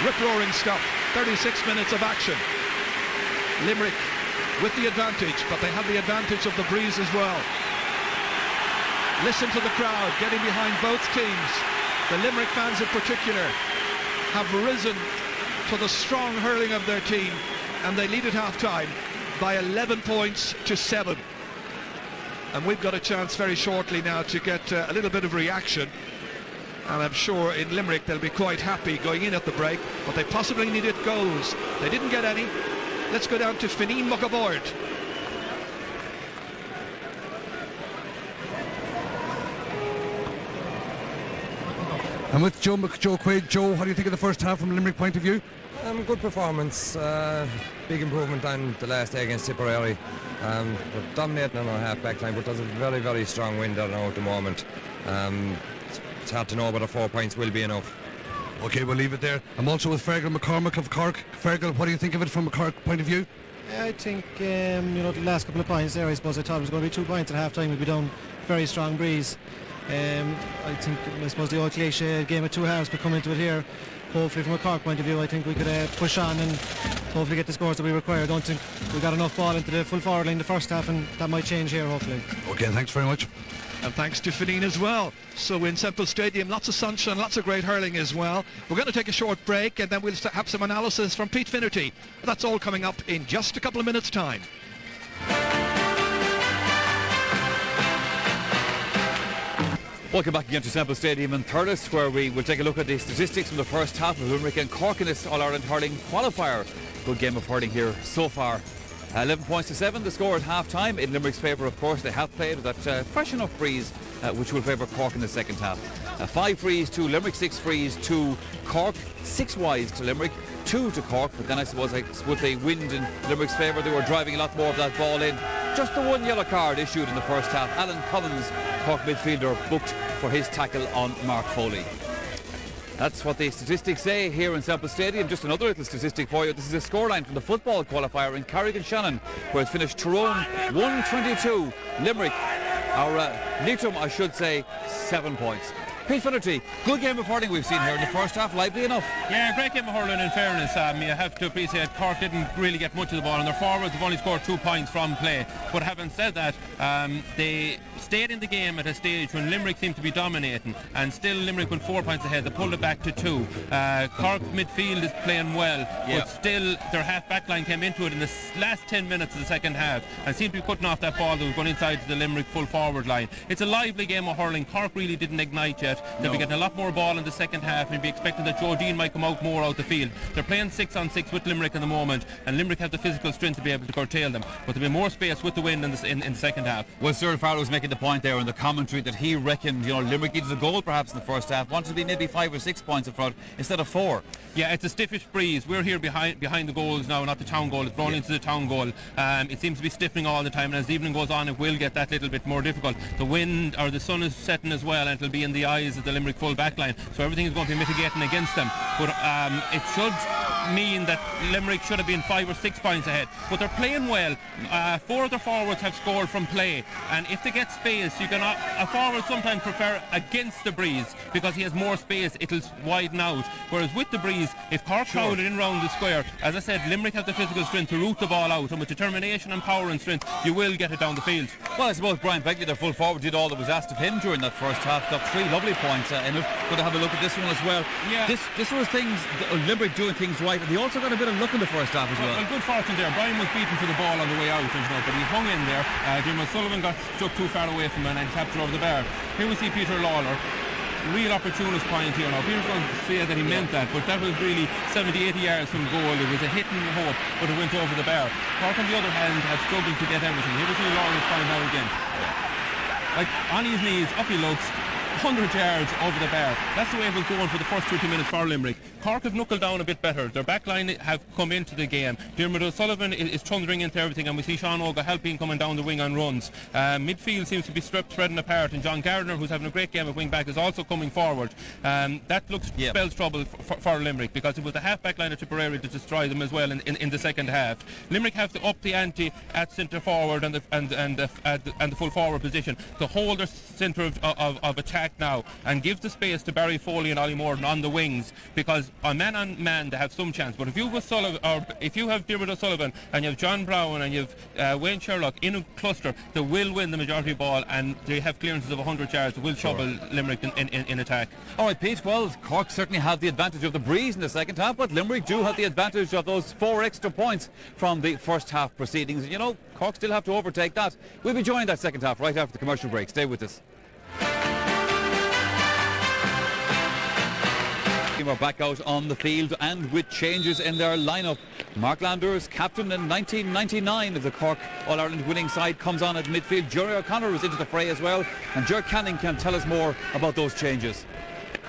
Rip-roaring stuff. 36 minutes of action. Limerick with the advantage, but they have the advantage of the breeze as well. Listen to the crowd getting behind both teams. The Limerick fans in particular have risen to the strong hurling of their team, and they lead at half-time by 11 points to 7. And we've got a chance very shortly now to get a little bit of reaction, and I'm sure in Limerick they'll be quite happy going in at the break, but they possibly needed goals. They didn't get any. Let's go down to Fineen Muckavoard. And with Joe Quaid. Joe, what do you think of the first half from a Limerick point of view? Good performance, big improvement on the last day against Tipperary. We're dominating on our half-back line, but there's a very, very strong wind there now at the moment. It's hard to know whether 4 points will be enough. OK, we'll leave it there. I'm also with Fergal McCormick of Cork. Fergal, what do you think of it from a Cork point of view? I think, the last couple of points there, I suppose I thought it was going to be 2 points at half-time. We'd be down very strong breeze. I suppose the old cliche game of 2 halves will come into it here. Hopefully from a Cork point of view, I think we could push on and hopefully get the scores that we require. I don't think we got enough ball into the full forward line the first half, and that might change here hopefully. OK, thanks very much. And thanks to Fineen as well. So in Semple Stadium, lots of sunshine, lots of great hurling as well. We're going to take a short break and then we'll have some analysis from Pete Finnerty. That's all coming up in just a couple of minutes' time. Welcome back again to Semple Stadium in Thurles, where we will take a look at the statistics from the first half of Limerick and Cork in this All-Ireland hurling qualifier. Good game of hurling here so far. 11 points to 7, the score at half-time. In Limerick's favour, of course, they have played with that fresh enough breeze, which will favour Cork in the second half. 5 frees to Limerick, 6 frees to Cork, 6 wides to Limerick, 2 to Cork, but then I suppose with the wind in Limerick's favour, they were driving a lot more of that ball in. Just the 1 yellow card issued in the first half. Alan Collins, Cork midfielder, booked for his tackle on Mark Foley. That's what the statistics say here in Semple Stadium. Just another little statistic for you. This is a scoreline from the football qualifier in Carrick-on-Shannon, where it's finished Tyrone 122, Limerick, or Leitrim, I should say, 7 points. Pete Finnerty, good game of hurling we've seen here in the first half, lively enough. Yeah, great game of hurling in fairness. You have to appreciate Cork didn't really get much of the ball, and their forwards have only scored 2 points from play. But having said that, they stayed in the game at a stage when Limerick seemed to be dominating, and still Limerick went 4 points ahead. They pulled it back to 2. Cork midfield is playing well, but still their half-back line came into it in the last 10 minutes of the second half and seemed to be cutting off that ball that was going inside to the Limerick full forward line. It's a lively game of hurling. Cork really didn't ignite yet. They'll be getting a lot more ball in the second half, and be expecting that Joe Dean might come out more out the field. They're playing 6-on-6 with Limerick at the moment, and Limerick have the physical strength to be able to curtail them, but there'll be more space with the wind in the second half. Well, Sir Farrell was making the point there in the commentary that he reckoned, Limerick needed a goal perhaps in the first half, wanted to be maybe 5 or 6 points in front instead of 4. Yeah, it's a stiffish breeze. We're here behind the goals now, not the town goal. It's rolling into the town goal. It seems to be stiffening all the time, and as the evening goes on, it will get that little bit more difficult. The wind, or the sun is setting as well, and it'll be in the eyes of the Limerick full back line, so everything is going to be mitigating against them. but it should mean that Limerick should have been 5 or 6 points ahead. But they're playing well. 4 of their forwards have scored from play, and if they get space, you can a forward sometimes prefer against the breeze because he has more space. It'll widen out. Whereas with the breeze, if Cork crowded in round the square, as I said, Limerick have the physical strength to root the ball out, and with determination and power and strength, you will get it down the field. Well, I suppose Brian Begley, their full forward, did all that was asked of him during that first half. Got 3 lovely points in it. Going to have a look at this one as well. Yeah. This was things, Limerick doing things right, and they also got a bit of luck in the first half as well. Well, good fortune there. Brian was beaten for the ball on the way out, but he hung in there. Dermot Sullivan got stuck too far away from him and tapped it over the bar. Here we see Peter Lawler. Real opportunist point here now. Peter's going to say that he meant that, but that was really 70-80 yards from goal. It was a hit and hope, but it went over the bar. Cork, on the other hand, have struggled to get everything. Here we see Lawler's point now again. Like, on his knees, up he looks, 100 yards over the bar. That's the way it was going for the first 2 minutes for Limerick. Cork have knuckled down a bit better. Their back line have come into the game. Dermot O'Sullivan is thundering into everything, and we see Sean Oga helping coming down the wing on runs. Midfield seems to be spreading apart, and John Gardner, who's having a great game at wing back, is also coming forward. That looks spells trouble for Limerick, because it was the half-back line of Tipperary to destroy them as well in the second half. Limerick have to up the ante at centre forward and the full forward position to hold their centre of attack now, and give the space to Barry Foley and Ollie Morton on the wings, because on man they have some chance. But if you have Dermot O'Sullivan and you have John Brown and you have Wayne Sherlock in a cluster, they will win the majority ball, and they have clearances of 100 yards that will trouble Limerick in attack. Alright, Pete, well, Cork certainly have the advantage of the breeze in the second half, but Limerick do have the advantage of those 4 extra points from the first half proceedings. You know, Cork still have to overtake that. We'll be joined that second half right after the commercial break. Stay with us. We're back out on the field, and with changes in their lineup. Mark Landers, captain in 1999 of the Cork All-Ireland winning side, comes on at midfield. Jerry O'Connor is into the fray as well, and Ger Canning can tell us more about those changes.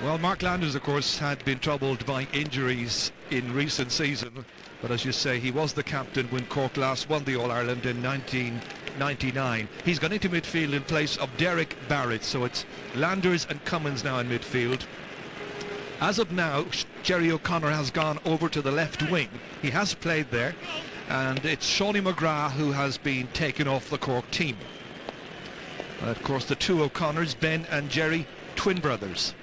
Well, Mark Landers, of course, had been troubled by injuries in recent season, but as you say, he was the captain when Cork last won the All-Ireland in 1999. He's gone into midfield in place of Derek Barrett, so it's Landers and Cummins now in midfield. As of now, Jerry O'Connor has gone over to the left wing. He has played there, and it's Shawnee McGrath who has been taken off the Cork team. Of course, the 2 O'Connors, Ben and Jerry, twin brothers.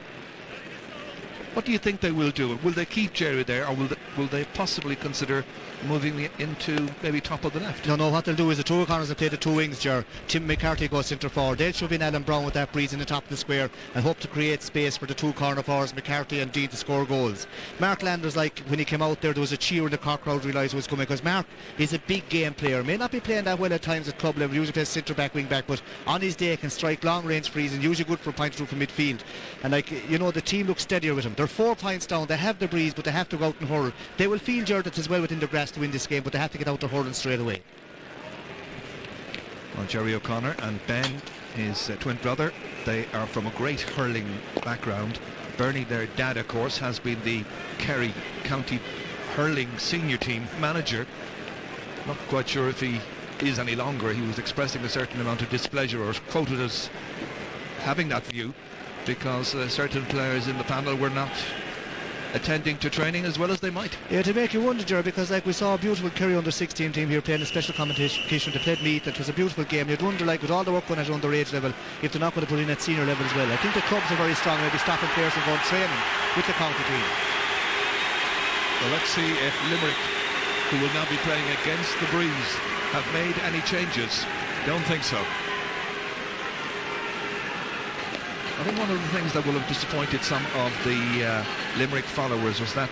What do you think they will do? Will they keep Jerry there, or will they possibly consider moving into maybe top of the left? No, what they'll do is the 2 O'Connors will play the 2 wings, Ger. Tim McCarthy goes centre forward. They'll shove in Alan Brown with that breeze in the top of the square and hope to create space for the 2 corner forwards, McCarthy and Dean, to score goals. Mark Landers, like when he came out there was a cheer in the Cork crowd, realised what was coming, because Mark is a big game player. May not be playing that well at times at club level, usually plays centre back, wing back, but on his day can strike long range frees and usually good for a point through from midfield. And the team looks steadier with him. They're 4 points down, they have the breeze, but they have to go out and hurl. They will feel, Ger, that as well within the grass to win this game, but they have to get out to hurling straight away. Well, Jerry O'Connor and Ben, his twin brother, they are from a great hurling background. Bernie, their dad, of course, has been the Kerry County hurling senior team manager. Not quite sure if he is any longer. He was expressing a certain amount of displeasure, or quoted as having that view, because certain players in the panel were not attending to training as well as they might. Yeah, to make you wonder, Ger, because we saw a beautiful Kerry under-16 team here playing a special competition. They played Meath. It was a beautiful game. You'd wonder, with all the work going at underage level, if they're not going to put in at senior level as well. I think the clubs are very strong, maybe stopping players from going training with the county team. Well, let's see if Limerick, who will now be playing against the breeze, have made any changes. Don't think so. I think one of the things that will have disappointed some of the Limerick followers was that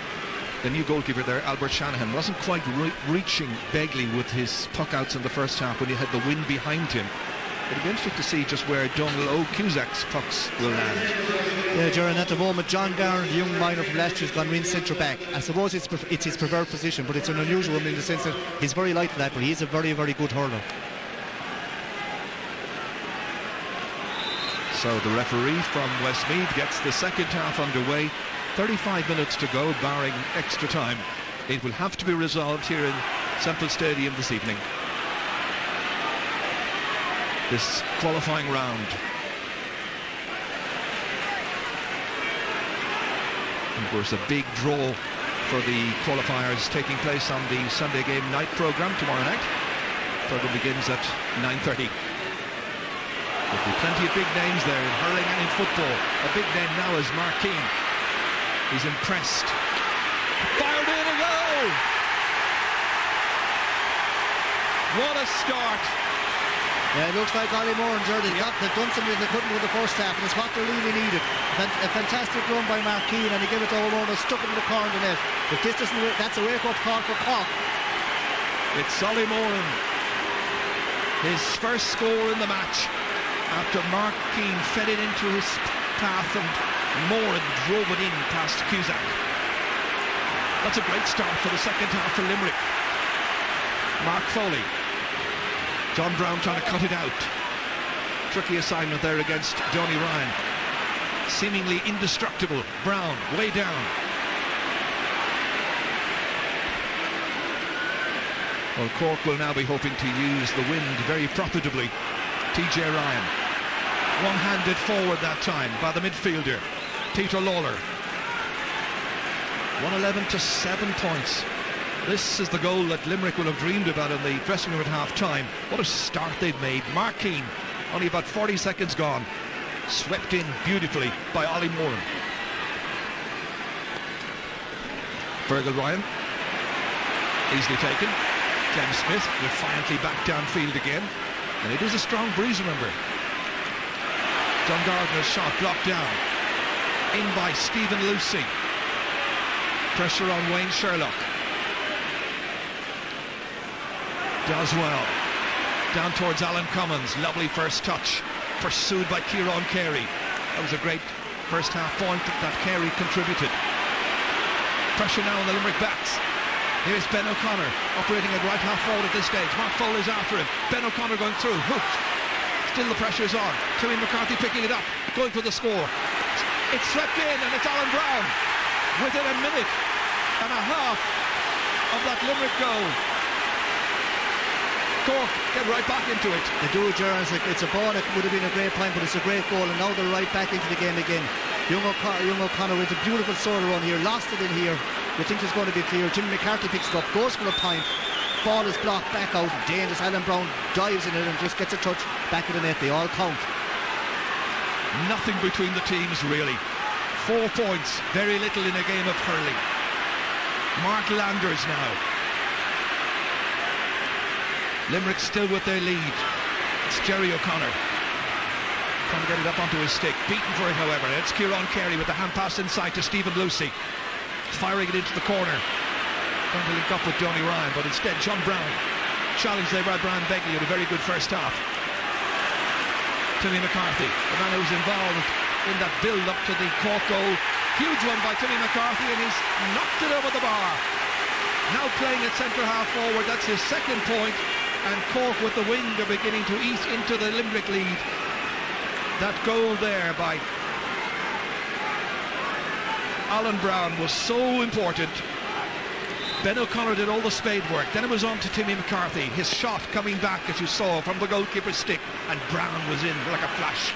the new goalkeeper there, Albert Shanahan, wasn't quite reaching Begley with his puck outs in the first half when he had the wind behind him. It'll be interesting to see just where Donald O'Cusack's pucks will land. Yeah, Ger, and at the moment, John Garn, the young minor from last year, has gone in centre back. I suppose it's his preferred position, but it's an unusual one in the sense that he's very light for that, but he's a very, very good hurler. So the referee from Westmeath gets the second half underway. 35 minutes to go, barring extra time. It will have to be resolved here in Semple Stadium this evening. This qualifying round. Of course, a big draw for the qualifiers taking place on the Sunday game night programme tomorrow night. Program begins at 9:30. There'll be plenty of big names there in hurling and in football. A big name now is Mark Keane. He's impressed. Fired in a goal! What a start! Yeah, it looks like Ollie Moore and Jordan they've done something they couldn't do in the first half, and it's what they really needed. A fantastic run by Mark Keane, and he gave it to O'Moore and stuck it in the corner of the net. If this doesn't, that's a wake-up call for Cork. It's Ollie Moore, his first score in the match after Mark Keane fed it into his path and Moran drove it in past Cusack. That's a great start for the second half for Limerick. Mark Foley. John Brown trying to cut it out. Tricky assignment there against Donny Ryan. Seemingly indestructible. Brown way down. Well, Cork will now be hoping to use the wind very profitably. TJ Ryan. One-handed forward that time by the midfielder, Peter Lawler. 111 to 7 points. This is the goal that Limerick will have dreamed about in the dressing room at half-time. What a start they've made. Mark Keane, only about 40 seconds gone. Swept in beautifully by Ollie Moran. Fergal Ryan. Easily taken. Clem Smith defiantly back downfield again. And it is a strong breeze, remember. John Gardner's shot blocked down. In by Stephen Lucy. Pressure on Wayne Sherlock. Does well. Down towards Alan Cummins. Lovely first touch. Pursued by Kieran Carey. That was a great first half point that Carey contributed. Pressure now on the Limerick backs. Here's Ben O'Connor operating at right half forward at this stage. Mark Foley's after him. Ben O'Connor going through. Hooked. Still the pressure's on. Timmy McCarthy picking it up. Going for the score. It's swept in and it's Alan Brown. Within a minute and a half of that Limerick goal. Cork get right back into it. They do it, Gerard. It's a ball that would have been a great point, but it's a great goal, and now they're right back into the game again. Young O'Connor with a beautiful sort of run here, lost it in here. You think it's going to be clear. Jimmy McCarthy picks it up, goes for a point. Ball is blocked back out. Dangerous. Alan Brown dives in it and just gets a touch back of the net. They all count. Nothing between the teams really. 4 points, very little in a game of hurling. Mark Landers now. Limerick still with their lead. It's Jerry O'Connor trying to get it up onto his stick. Beaten for it, however. It's Kieran Carey with the hand pass inside to Stephen Lucy. Firing it into the corner. Trying to link up with Donny Ryan, but instead John Brown. Challenged there by Brian Begley with a very good first half. Timmy McCarthy, the man who's involved in that build-up to the Cork goal. Huge one by Timmy McCarthy, and he's knocked it over the bar. Now playing at centre half forward, that's his second point. And Cork with the wind are beginning to eat into the Limerick lead. That goal there by Alan Brown was so important. Ben O'Connor did all the spade work. Then it was on to Timmy McCarthy. His shot coming back, as you saw, from the goalkeeper's stick. And Brown was in like a flash.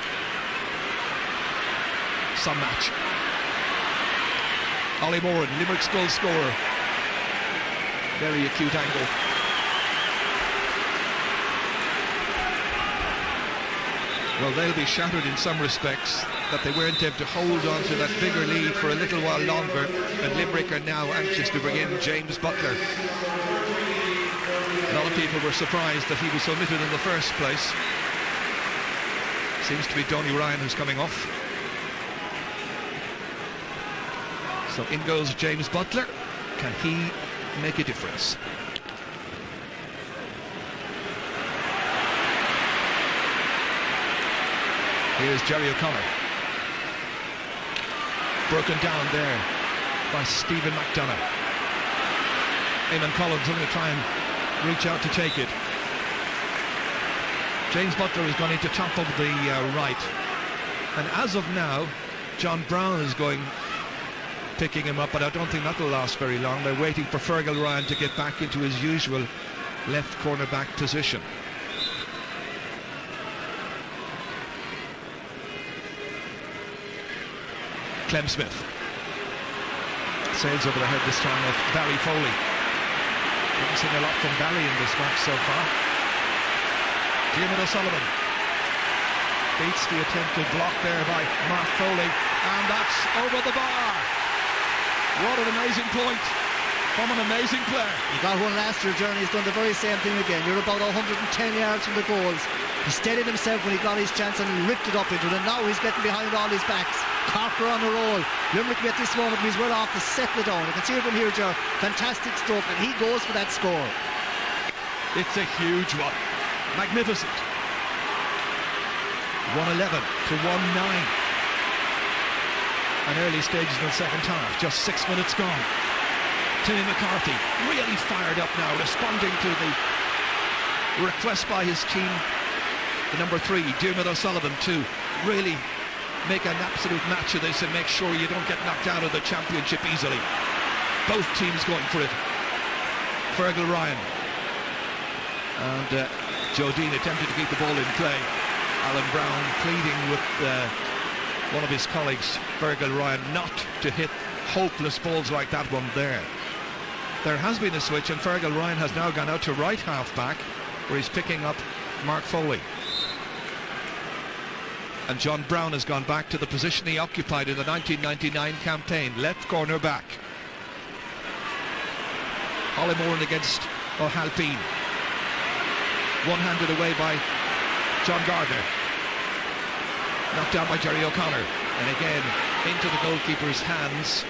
Some match. Ollie Moran, Limerick's goal scorer. Very acute angle. Well, they'll be shattered in some respects that they weren't able to hold on to that bigger lead for a little while longer, and Limerick are now anxious to bring in James Butler. A lot of people were surprised that he was omitted in the first place. Seems to be Donny Ryan who's coming off. So in goes James Butler. Can he make a difference? Here's Jerry O'Connor. Broken down there by Stephen McDonough. Eamon Collins going to try and reach out to take it. James Butler has gone into top of the right. And as of now, John Brown is picking him up, but I don't think that will last very long. They're waiting for Fergal Ryan to get back into his usual left cornerback position. Clem Smith. Sails over the head this time of Barry Foley. Haven't seen a lot from Barry in this match so far. Diarmuid O'Sullivan beats the attempted block there by Mark Foley, and that's over the bar. What an amazing point from an amazing player. He got one last year, Journey. He's done the very same thing again. You're about 110 yards from the goals. He steadied himself when he got his chance and he ripped it up into it, and now he's getting behind all his backs. Cork are on a roll. Limerick at this moment, he's well off to settle it down. You can see it from here, Ger. Fantastic stroke, and he goes for that score. It's a huge one. Magnificent. 111 to 1-9. An early stages in the second half, just 6 minutes gone. Timmy McCarthy really fired up now, responding to the request by his team, the number 3, Diarmuid O'Sullivan, to really make an absolute match of this and make sure you don't get knocked out of the championship easily. Both teams going for it. Fergal Ryan and Joe Dean attempted to keep the ball in play. Alan Brown pleading with one of his colleagues, Fergal Ryan, not to hit hopeless balls like that one there. There has been a switch, and Fergal Ryan has now gone out to right half back, where he's picking up Mark Foley. And John Brown has gone back to the position he occupied in the 1999 campaign, left corner back. Ollie Moran against O'Halpine. One-handed away by John Gardner. Knocked down by Jerry O'Connor. And again, into the goalkeeper's hands.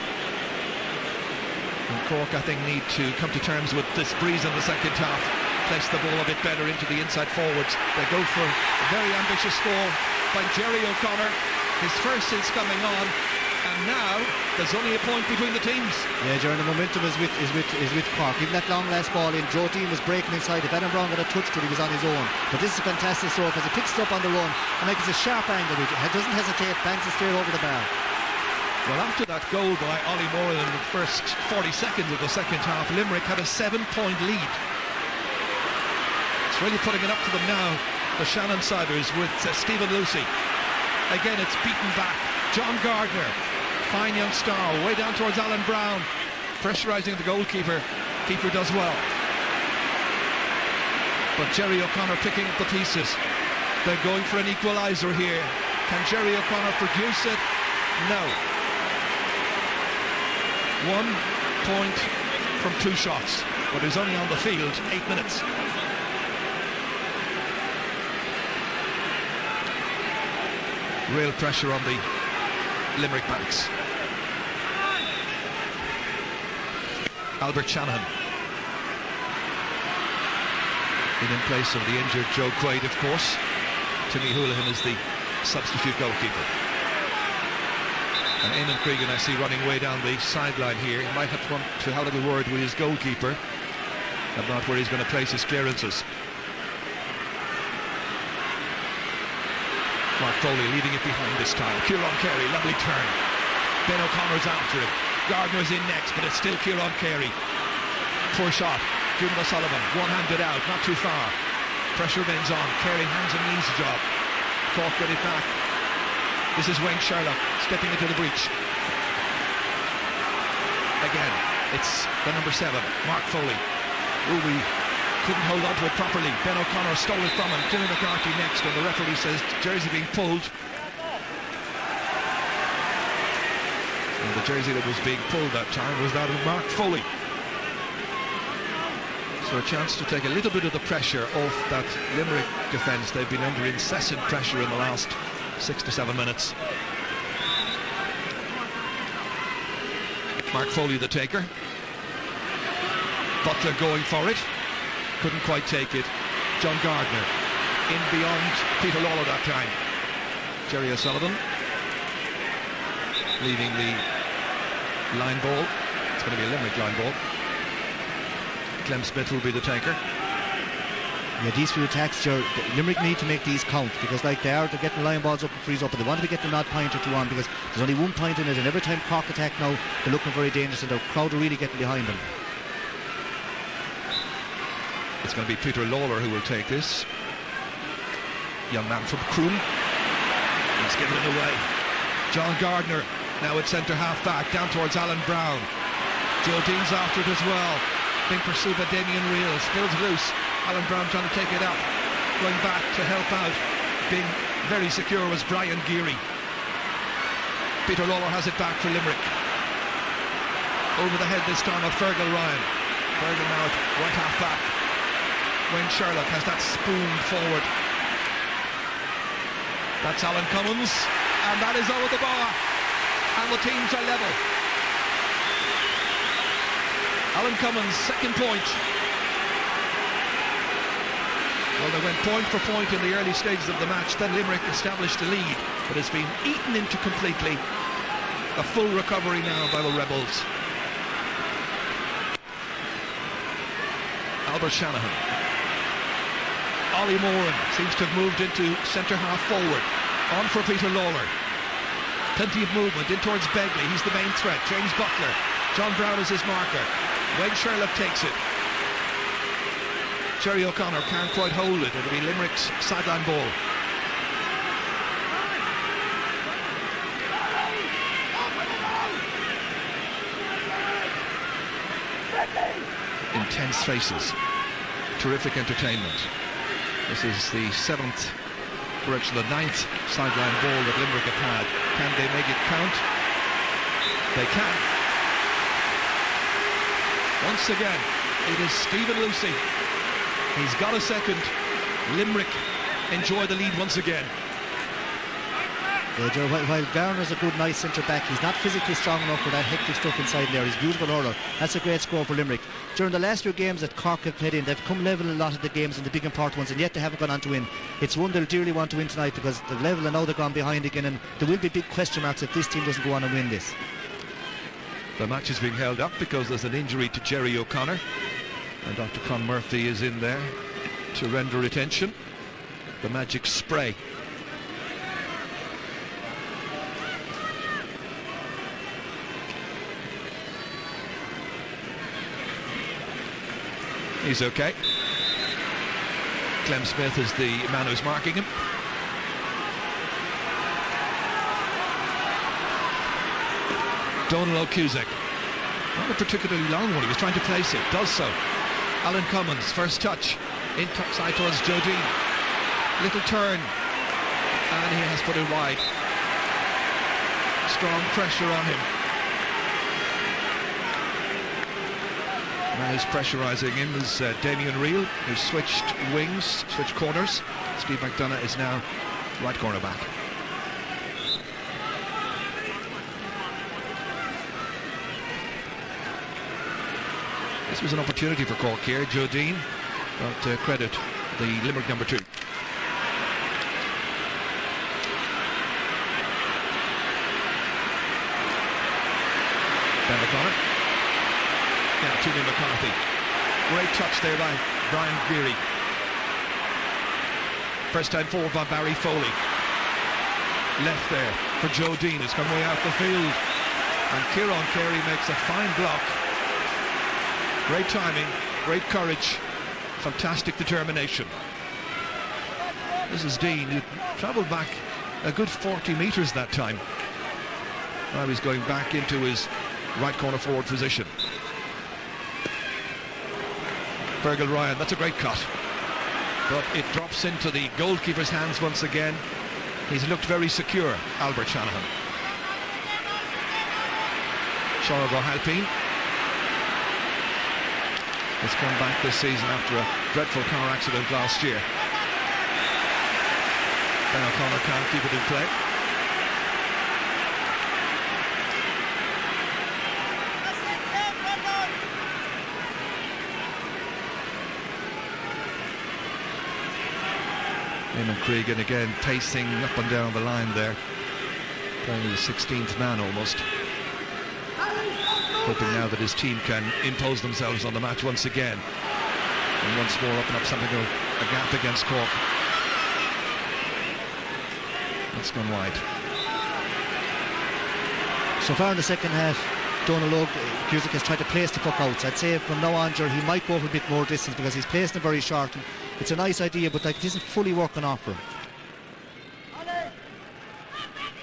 And Cork, I think, need to come to terms with this breeze in the second half. Place the ball a bit better into the inside forwards. They go for a very ambitious score by Jerry O'Connor. His first since coming on. And now there's only a point between the teams. Yeah, Jerry, the momentum is with Cork. Even that long last ball in, Joe Dean was breaking inside. If Adam Brown got a touch to it, he was on his own. But this is a fantastic throw because he picks it up on the run and makes a sharp angle. He doesn't hesitate, bangs it straight over the bar. Well, after that goal by Ollie Moran in the first 40 seconds of the second half, Limerick had a 7-point lead. It's really putting it up to them now, the Shannon Siders, with Stephen Lucy. Again, it's beaten back. John Gardner, fine young star, way down towards Alan Brown, pressurising the goalkeeper. Keeper does well. But Jerry O'Connor picking up the pieces. They're going for an equaliser here. Can Jerry O'Connor produce it? No. 1 point from 2 shots, but he's only on the field 8 minutes. Real pressure on the Limerick backs. Albert Shanahan in place of the injured Joe Quaid, of course. Timmy Houlihan is the substitute goalkeeper. And Eamon Cregan, I see, running way down the sideline here. He might have to have a little word with his goalkeeper about where he's going to place his clearances. Mark Foley leaving it behind this time. Kieran Carey, lovely turn. Ben O'Connor's after him. Gardner's in next, but it's still Kieran Carey. Poor shot. Diarmuid O'Sullivan, one-handed out, not too far. Pressure bends on. Carey hands and knees the job. Cork get it back. This is Wayne Sherlock stepping into the breach. Again, it's the number 7, Mark Foley. Ruby couldn't hold on to it properly. Ben O'Connor stole it from him. Timmy McCarthy next, and the referee says jersey being pulled. And the jersey that was being pulled that time was that of Mark Foley. So a chance to take a little bit of the pressure off that Limerick defence. They've been under incessant pressure in the last 6 to 7 minutes. Mark Foley the taker. Butler going for it. Couldn't quite take it. John Gardner in beyond Peter Lawler that time. Jerry O'Sullivan leaving the line ball. It's going to be a Limerick line ball. Clem Smith will be the taker. Yeah, these few attacks, Limerick need to make these count, because like they're getting the line balls up and freeze up, but they want to get the odd point or two on, because there's only 1 point in it, and every time Cork attack now, they're looking very dangerous, and the crowd are really getting behind them. It's going to be Peter Lawler who will take this. Young man from Croom. He's given it away. John Gardner now at centre half back, down towards Alan Brown. Joe Dean's after it as well. Being pursued by Damien Reel. Spills loose. Alan Brown trying to take it up. Going back to help out. Being very secure was Brian Geary. Peter Lawler has it back for Limerick. Over the head this time of Fergal Ryan. Fergal now at right half back. Wayne Sherlock has that spooned forward. That's Alan Cummins, and that is over the bar, and the teams are level. Alan Cummins, second point. Well, they went point for point in the early stages of the match, then Limerick established a lead, but it's been eaten into completely. A full recovery now by the Rebels. Albert Shanahan. Ollie Moran seems to have moved into centre half forward. On for Peter Lawler. Plenty of movement in towards Begley. He's the main threat. James Butler. John Brown is his marker. Wayne Sherlock takes it. Jerry O'Connor can't quite hold it. It'll be Limerick's sideline ball. Intense faces. Terrific entertainment. This is the the 9th sideline ball that Limerick have had. Can they make it count? They can. Once again, it is Stephen Lucy. He's got a second. Limerick enjoy the lead once again. Yeah, while Garner's a good, nice centre-back, he's not physically strong enough for that hectic stuff inside there. He's a beautiful hurler. That's a great score for Limerick. During the last few games that Cork have played in, they've come level a lot of the games in the big important ones, and yet they haven't gone on to win. It's one they'll dearly want to win tonight because they're level and now they're gone behind again, and there will be big question marks if this team doesn't go on and win this. The match is being held up because there's an injury to Jerry O'Connor, and Dr. Con Murphy is in there to render attention. The magic spray. He's okay. Clem Smith is the man who's marking him. Donal O'Cusack. Not a particularly long one. He was trying to place it. Does so. Alan Cummins, first touch. Inside towards Joe Dean. Little turn. And he has put it wide. Strong pressure on him. Now who's pressurising him is Damien Reel, who switched wings, switched corners. Steve McDonough is now right corner back. This was an opportunity for Cork here. Joe Dean, but credit the Limerick number 2. Ben McConnor. Now Timmy McCarthy. Great touch there by Brian Geary. First time forward by Barry Foley. Left there for Joe Dean. It's come way out the field. And Kieran Carey makes a fine block. Great timing, great courage, fantastic determination. This is Dean, who travelled back a good 40 metres that time. Now he's going back into his right corner forward position. Fergal Ryan, that's a great cut. But it drops into the goalkeeper's hands once again. He's looked very secure, Albert Shanahan. Sean O'Halpine has come back this season after a dreadful car accident last year. Ben O'Connor can't keep it in play. Eamon Cregan again pacing up and down the line there, playing the 16th man almost. Hoping now that his team can impose themselves on the match once again and once more open up something of a gap against Cork. It's gone wide. So far in the second half, Donal O'Cusack has tried to place the puck out. I'd say from now on, he might go for a bit more distance because he's placing it very short. And it's a nice idea, but it isn't fully working off for him.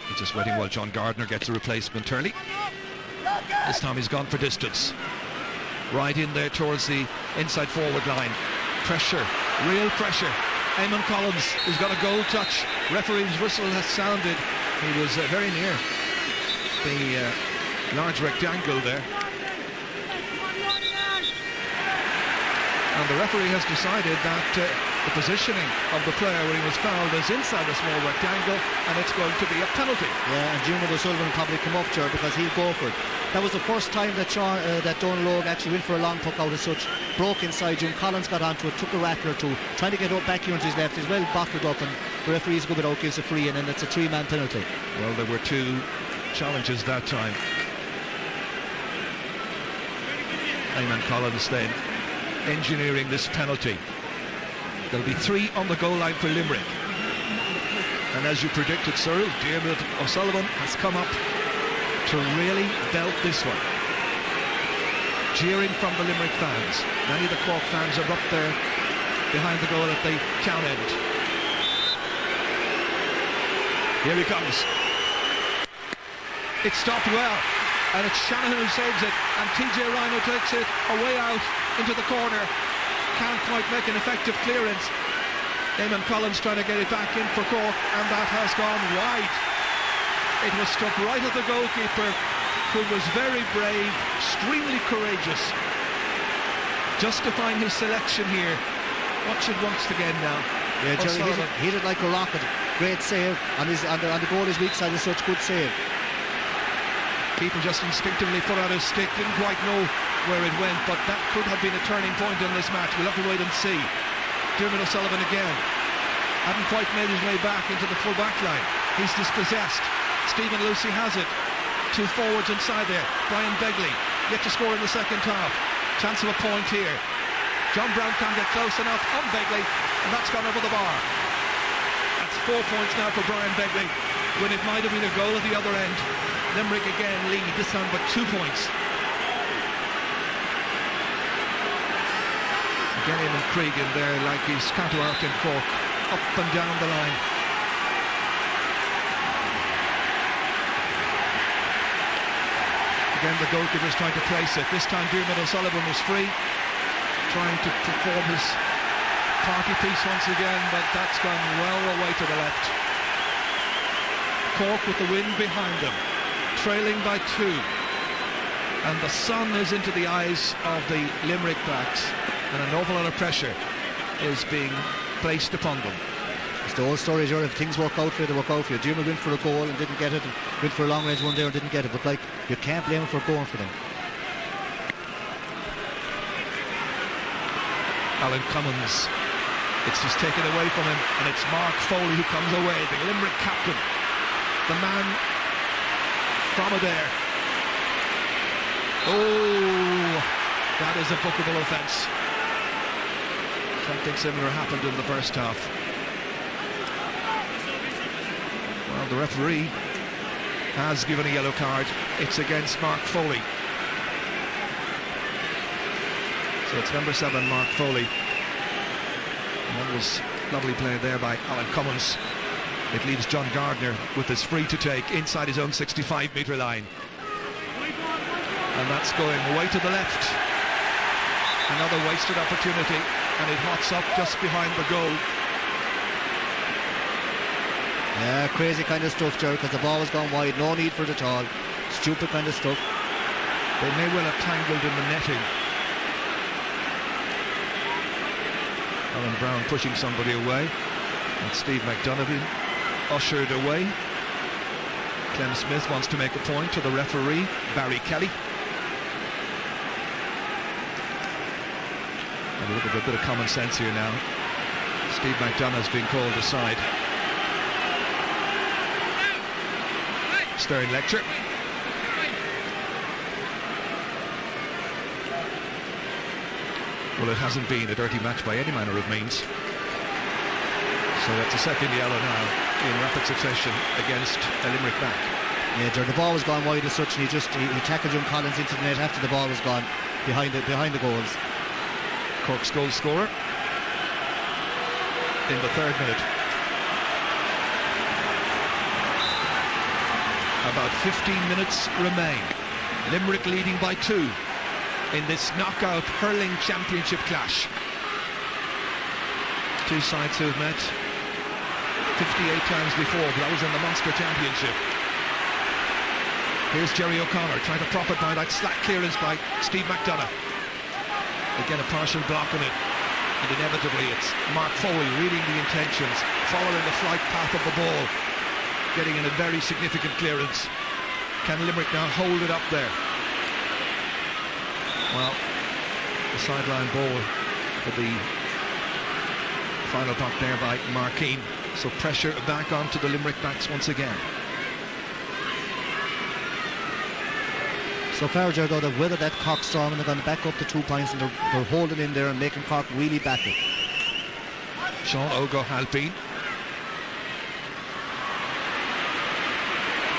He's just waiting while John Gardner gets a replacement. Turley. This time he's gone for distance. Right in there towards the inside forward line. Pressure, real pressure. Eamon Collins, he's got a goal touch. Referee's whistle has sounded. He was very near the large rectangle there. And the referee has decided that the positioning of the player when he was fouled is inside a small rectangle, and it's going to be a penalty. Yeah, and Junior O'Sullivan will probably come up to her because he'll go for it. That was the first time that Donal Logue actually went for a long puck out as such. Broke inside, June Collins got onto it, took a rattle or two, trying to get up back here onto his left. He's well bottled up, and the referee's good out, gives a free, and then it's a 3-man penalty. Well, there were 2 challenges that time. Eamon Collins then engineering this penalty. There'll be 3 on the goal line for Limerick. And as you predicted, Cyril, Diarmuid O'Sullivan has come up to really belt this one. Cheering from the Limerick fans. Many of the Cork fans are up there behind the goal at the count end. Here he comes. It's stopped well, and it's Shanahan who saves it, and TJ Rhino takes it away out into the corner. Can't quite make an effective clearance. Eamon Collins trying to get it back in for Cork, and that has gone wide. It was struck right at the goalkeeper, who was very brave, extremely courageous, justifying his selection here. Watch it once again now. Yeah, Jerry hit it like a rocket. Great save on the goal his weak side is such good save. People just instinctively put out his stick, didn't quite know where it went, but that could have been a turning point in this match. We'll have to wait and see. Diarmuid O'Sullivan again. Hadn't quite made his way back into the full back line. He's dispossessed. Stephen Lucy has it. 2 forwards inside there. Brian Begley yet to score in the second half. Chance of a point here. John Brown can't get close enough on Begley, and that's gone over the bar. That's 4 points now for Brian Begley, when it might have been a goal at the other end. Limerick again lead, this time but 2 points. Again Eamon Cregan there, like he's counteracting Cork, up and down the line. Again the goalkeeper's trying to place it. This time Diarmuid O'Sullivan was free, trying to perform his party piece once again, but that's gone well away to the left. Cork with the wind behind them, trailing by 2, and the sun is into the eyes of the Limerick backs, and an awful lot of pressure is being placed upon them. It's the old story, Joe. If things work out for you, they work out for you. Diarmuid went for a goal and didn't get it, and went for a long range one there and didn't get it, but like, you can't blame him for going for them. Alan Cummins, it's just taken away from him, and it's Mark Foley who comes away, the Limerick captain, the man from Adair. Oh, that is a bookable offence. Something similar happened in the first half. Well, the referee has given a yellow card. It's against Mark Foley. So it's number 7, Mark Foley. And that was lovely play there by Alan Cummins. It leaves John Gardner with his free to take inside his own 65-metre line. And that's going away to the left. Another wasted opportunity, and it hots up just behind the goal. Yeah, crazy kind of stuff, Jerry, because the ball was gone wide, no need for it at all. Stupid kind of stuff. They may well have tangled in the netting. Alan Brown pushing somebody away, and Steve McDonough ushered away. Clem Smith wants to make a point to the referee, Barry Kelly. And look at a bit of common sense here now. Steve McDonough's been called aside. Stern lecture. Well, it hasn't been a dirty match by any manner of means. So that's a second yellow now in rapid succession against a Limerick back. Yeah, the ball was gone wide as such, and he tackled John Collins into the net after the ball was gone behind the goals. Cork's goal scorer in the 3rd minute. About 15 minutes remain. Limerick leading by 2 in this knockout hurling championship clash. Two sides who have met 58 times before, but that was in the Munster Championship. Here's Jerry O'Connor trying to profit by that slack clearance by Steve McDonough. Again, a partial block on it, and inevitably it's Mark Foley reading the intentions, following the flight path of the ball, getting in a very significant clearance. Can Limerick now hold it up there? Well, the sideline ball for the final puck there by Markeen. So pressure back onto the Limerick backs once again. So far, Jared, though, they've weathered that Cork storm and they're going to back up the 2 points, and they're holding in there and making Cork really battle. Sean O'Halpine.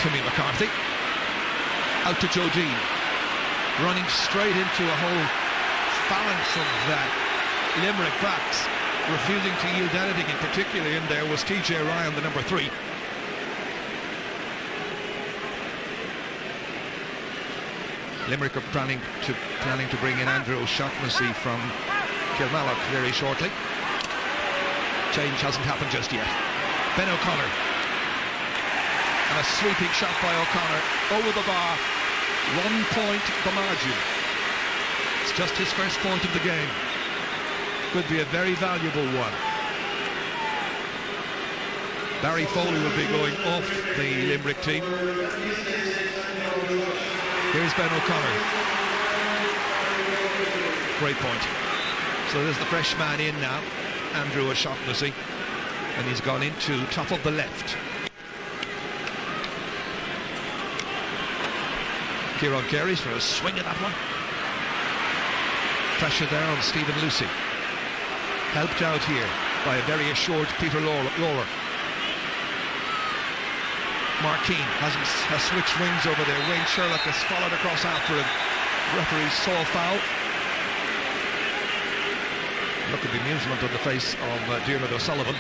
Timmy McCarthy. Out to Joe Dean. Running straight into a whole phalanx of Limerick backs, refusing to yield anything, and particularly in there was TJ Ryan, the number 3. Limerick are planning to bring in Andrew O'Shaughnessy from Kilmallock very shortly. Change hasn't happened just yet. Ben O'Connor, and a sweeping shot by O'Connor over the bar. 1 point the margin. It's just his first point of the game. Could be a very valuable one. Barry Foley will be going off the Limerick team. Here's Ben O'Connor. Great point. So there's the fresh man in now, Andrew O'Shaughnessy, and he's gone into top of the left. Kieran Carey's for a swing at that one. Pressure there on Stephen Lucy. Helped out here by a very assured Peter Lawler. Markeen has switched wings over there. Wayne Sherlock has followed across after him. Referee saw a foul. Look at the amusement on the face of Diarmuid O'Sullivan.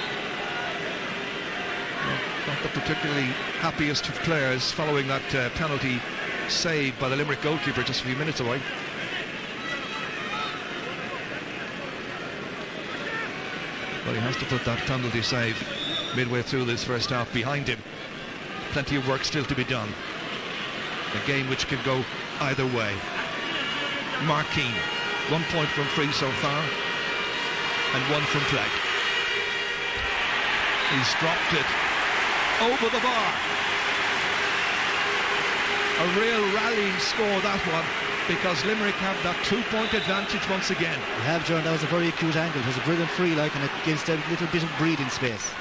Not the particularly happiest of players following that penalty save by the Limerick goalkeeper just a few minutes away. Well, he has to put that penalty save midway through this first half behind him. Plenty of work still to be done. A game which can go either way. Markeen, 1 point from free so far, and 1 from play. He's dropped it over the bar. A real rallying score, that one, because Limerick have that 2-point advantage once again. You have, John. That was a very acute angle. It was a brilliant free, like, and it gives them a little bit of breathing space.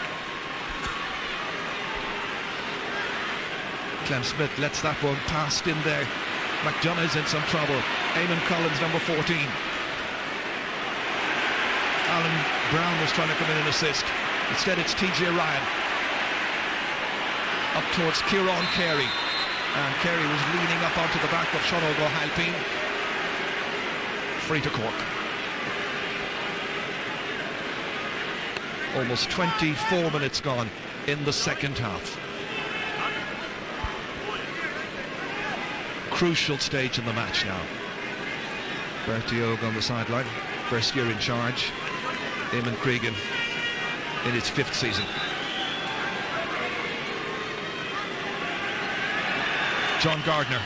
Clem Smith lets that one past in there. McDonough's in some trouble. Eamon Collins, number 14. Alan Brown was trying to come in and assist. Instead, it's TJ Ryan. Up towards Kieran Carey. And Carey was leaning up onto the back of Sean O'Halpine. Free to Cork. Almost 24 minutes gone in the second half. Crucial stage in the match now. Bertie Og on the sideline, first year in charge. Eamon Cregan in his 5th season. John Gardner.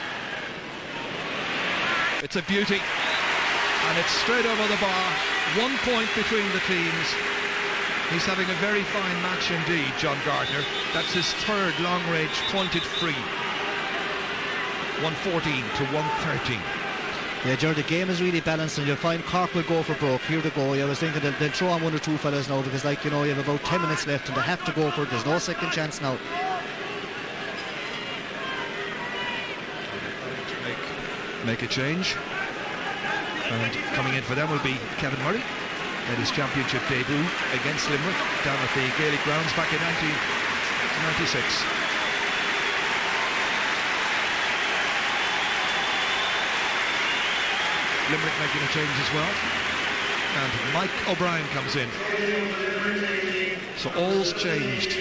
It's a beauty, and it's straight over the bar. 1 point between the teams. He's having a very fine match indeed, John Gardner. That's his 3rd long-range pointed free. 114 to 113. Yeah, Jared, the game is really balanced, and you'll find Cork will go for broke. Here they go. I was thinking they'll throw on 1 or 2 fellas now, because, like, you know, you have about 10 minutes left and they have to go for it. There's no second chance now. Make a change, and coming in for them will be Kevin Murray. Made his championship debut against Limerick down at the Gaelic grounds back in 1996. Limerick making a change as well, and Mike O'Brien comes in. So all's changed.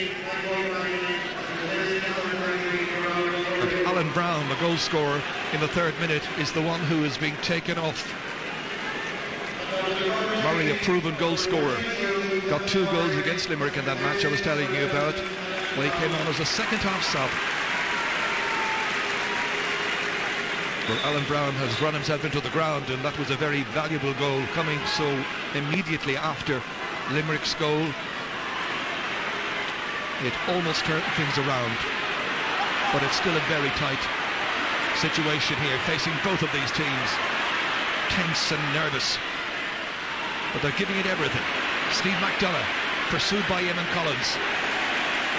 And Alan Brown, the goal scorer in the 3rd minute, is the one who is being taken off. Murray, a proven goal scorer, got 2 goals against Limerick in that match I was telling you about when he came on as a second-half sub. Well, Alan Brown has run himself into the ground, and that was a very valuable goal coming so immediately after Limerick's goal. It almost turned things around, but it's still a very tight situation here, facing both of these teams. Tense and nervous, but they're giving it everything. Steve McDonough, pursued by Eamon Collins.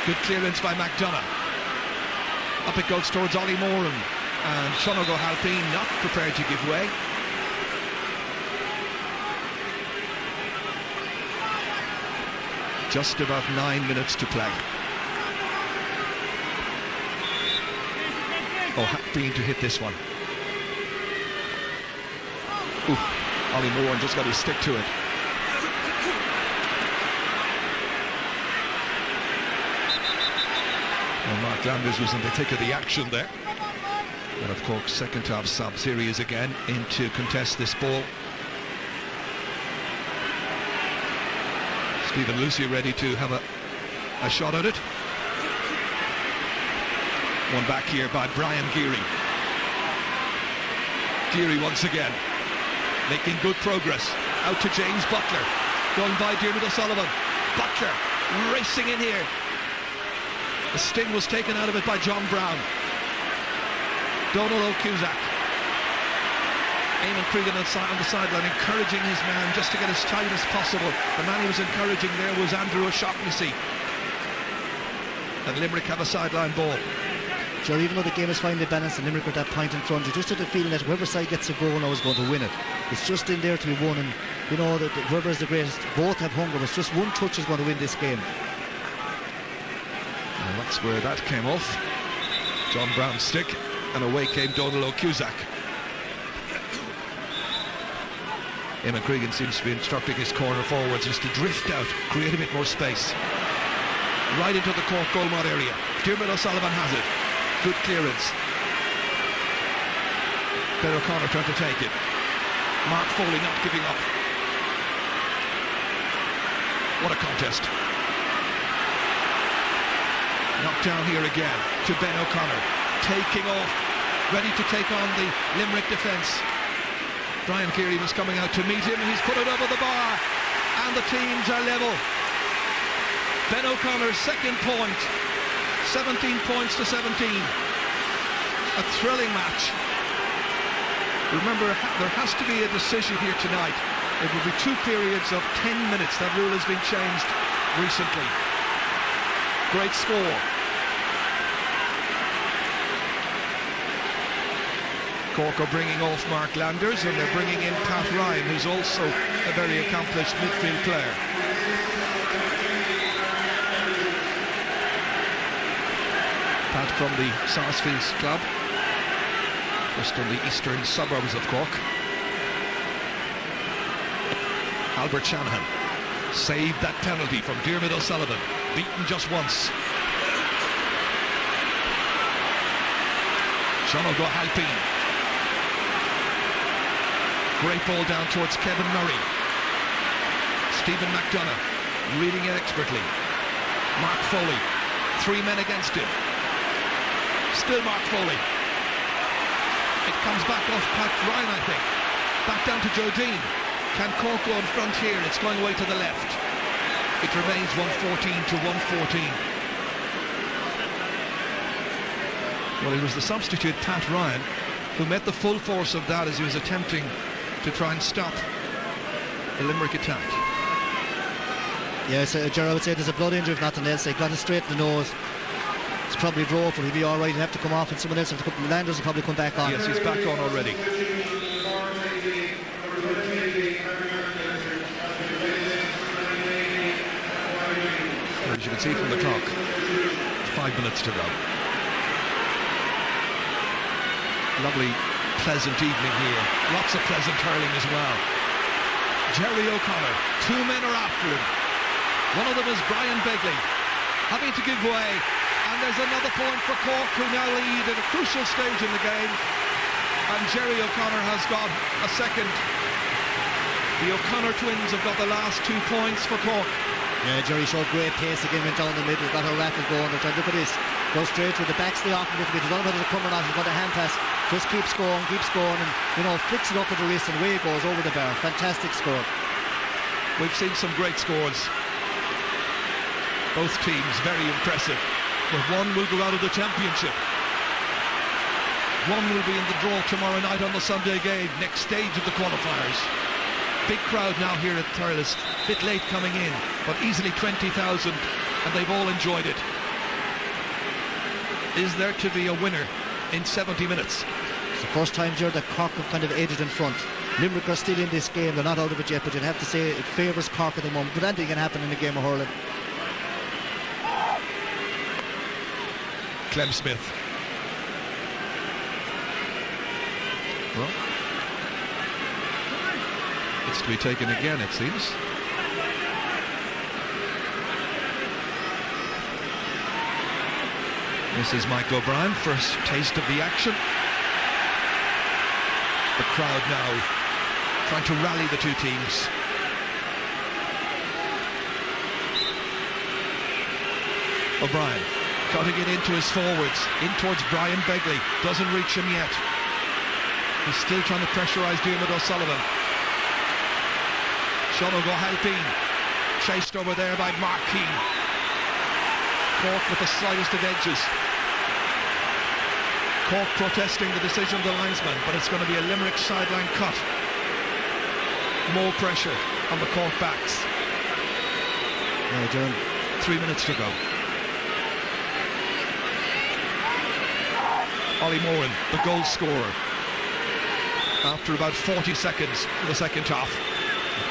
Good clearance by McDonough. Up it goes towards Ollie Moran, and Sean O'Halpine not prepared to give way. Just about 9 minutes to play. O'Halpine to hit this one. Ooh, Ollie Moran just got his stick to it. Well, Mark Landers was in the thick of the action there. And of course, second-half sub series again in to contest this ball. Stephen Lucy ready to have a shot at it. One back here by Brian Geary. Geary once again making good progress. Out to James Butler, going by Diarmuid O'Sullivan. Butler racing in here. The sting was taken out of it by John Brown. Donal O'Cusack. Eamon Cregan on the sideline encouraging his man just to get as tight as possible. The man he was encouraging there was Andrew O'Shaughnessy. And Limerick have a sideline ball. Sure, even though the game is finally balanced and Limerick with that point in front, you just had the feeling that whoever side gets a goal now is going to win it. It's just in there to be won, and you know that whoever is the greatest, both have hunger, but it's just one touch is going to win this game. And that's where that came off. John Brown's stick, and away came Donal O'Cusack. Eamon Cregan seems to be instructing his corner forwards just to drift out, create a bit more space. Right into the Cork goalmouth area. Diarmuid O'Sullivan has it. Good clearance. Ben O'Connor trying to take it. Mark Foley not giving up. What a contest. Knocked down here again to Ben O'Connor. Taking off. Ready to take on the Limerick defence. Brian Keary was coming out to meet him, and he's put it over the bar. And the teams are level. Ben O'Connor's second point. 17 points to 17. A thrilling match. Remember, there has to be a decision here tonight. It will be 2 periods of 10 minutes. That rule has been changed recently. Great score. Cork are bringing off Mark Landers, and they're bringing in Pat Ryan, who's also a very accomplished midfield player. Pat from the Sarsfields club, just in the eastern suburbs of Cork. Albert Shanahan saved that penalty from Diarmuid O'Sullivan, beaten just once. Sean O'Halpine. Great ball down towards Kevin Murray. Stephen McDonough reading it expertly. Mark Foley, 3 men against him. Still Mark Foley. It comes back off Pat Ryan, I think. Back down to Joe Dean. Can Cork go in front here? It's going away to the left. It remains 114 to 114. Well, it was the substitute Pat Ryan who met the full force of that as he was attempting to try and stop the Limerick attack. Yes, Gerard, I would say there's a blood injury if nothing else. They got it straight in the nose. It's probably drove, but he'll be all right. He'll have to come off, and someone else, Landers will probably come back on. Yes, he's back on already. As you can see from the clock, 5 minutes to go. Lovely, pleasant evening here. Lots of pleasant hurling as well. Jerry O'Connor, 2 men are after him. One of them is Brian Begley, having to give way, And there's another point for Cork, who now lead at a crucial stage in the game. And Jerry O'Connor has got a second. The O'Connor twins have got the last 2 points for Cork. Yeah, Jerry showed great pace again, went down the middle, got her rattle going. They're trying to look at this. Go straight through the backs of the off a little bit. They don't know whether to come or not. He's got a hand pass. Just keeps going, and, you know, flicks it up at the wrist and away it goes over the bar. Fantastic score. We've seen some great scores. Both teams very impressive. But one will go out of the championship. One will be in the draw tomorrow night on the Sunday game, next stage of the qualifiers. Big crowd now here at Thurles. Bit late coming in, but easily 20,000, and they've all enjoyed it. Is there to be a winner in 70 minutes? It's the first time, Jared, that Cork have kind of edged in front. Limerick are still in this game. They're not out of it yet, but you'd have to say it favours Cork at the moment. But anything can happen in a game of hurling. Clem Smith. Well, it's to be taken again, it seems. This is Michael O'Brien, first taste of the action. The crowd now trying to rally the two teams. O'Brien cutting it into his forwards, in towards Brian Begley, doesn't reach him yet. He's still trying to pressurise Diarmuid O'Sullivan. Sean O'Halpine chased over there by Mark Keane. Cork with the slightest of edges. Cork protesting the decision of the linesman, but it's going to be a Limerick sideline cut. More pressure on the Cork backs. Yeah, John. 3 minutes to go. Ollie Moran, the goal scorer, after about 40 seconds in the second half.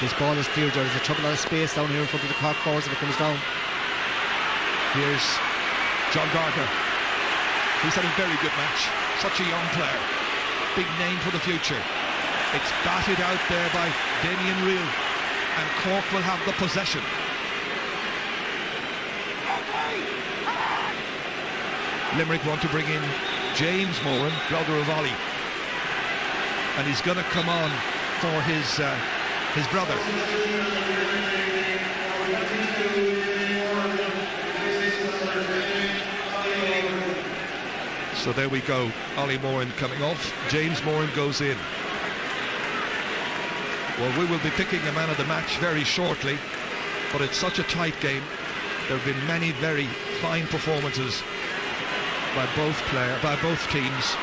This ball is clear. There's a trouble out of space down here in front of the Cork forwards if it comes down. Here's John Gardner. He's had a very good match. Such a young player. Big name for the future. It's batted out there by Damien Reel, and Cork will have the possession. Limerick want to bring in James Moran, brother of Ollie, and he's going to come on for his brother. So there we go. Ollie Moran coming off. James Moran goes in. Well, we will be picking a man of the match very shortly, but it's such a tight game. There have been many very fine performances by both teams.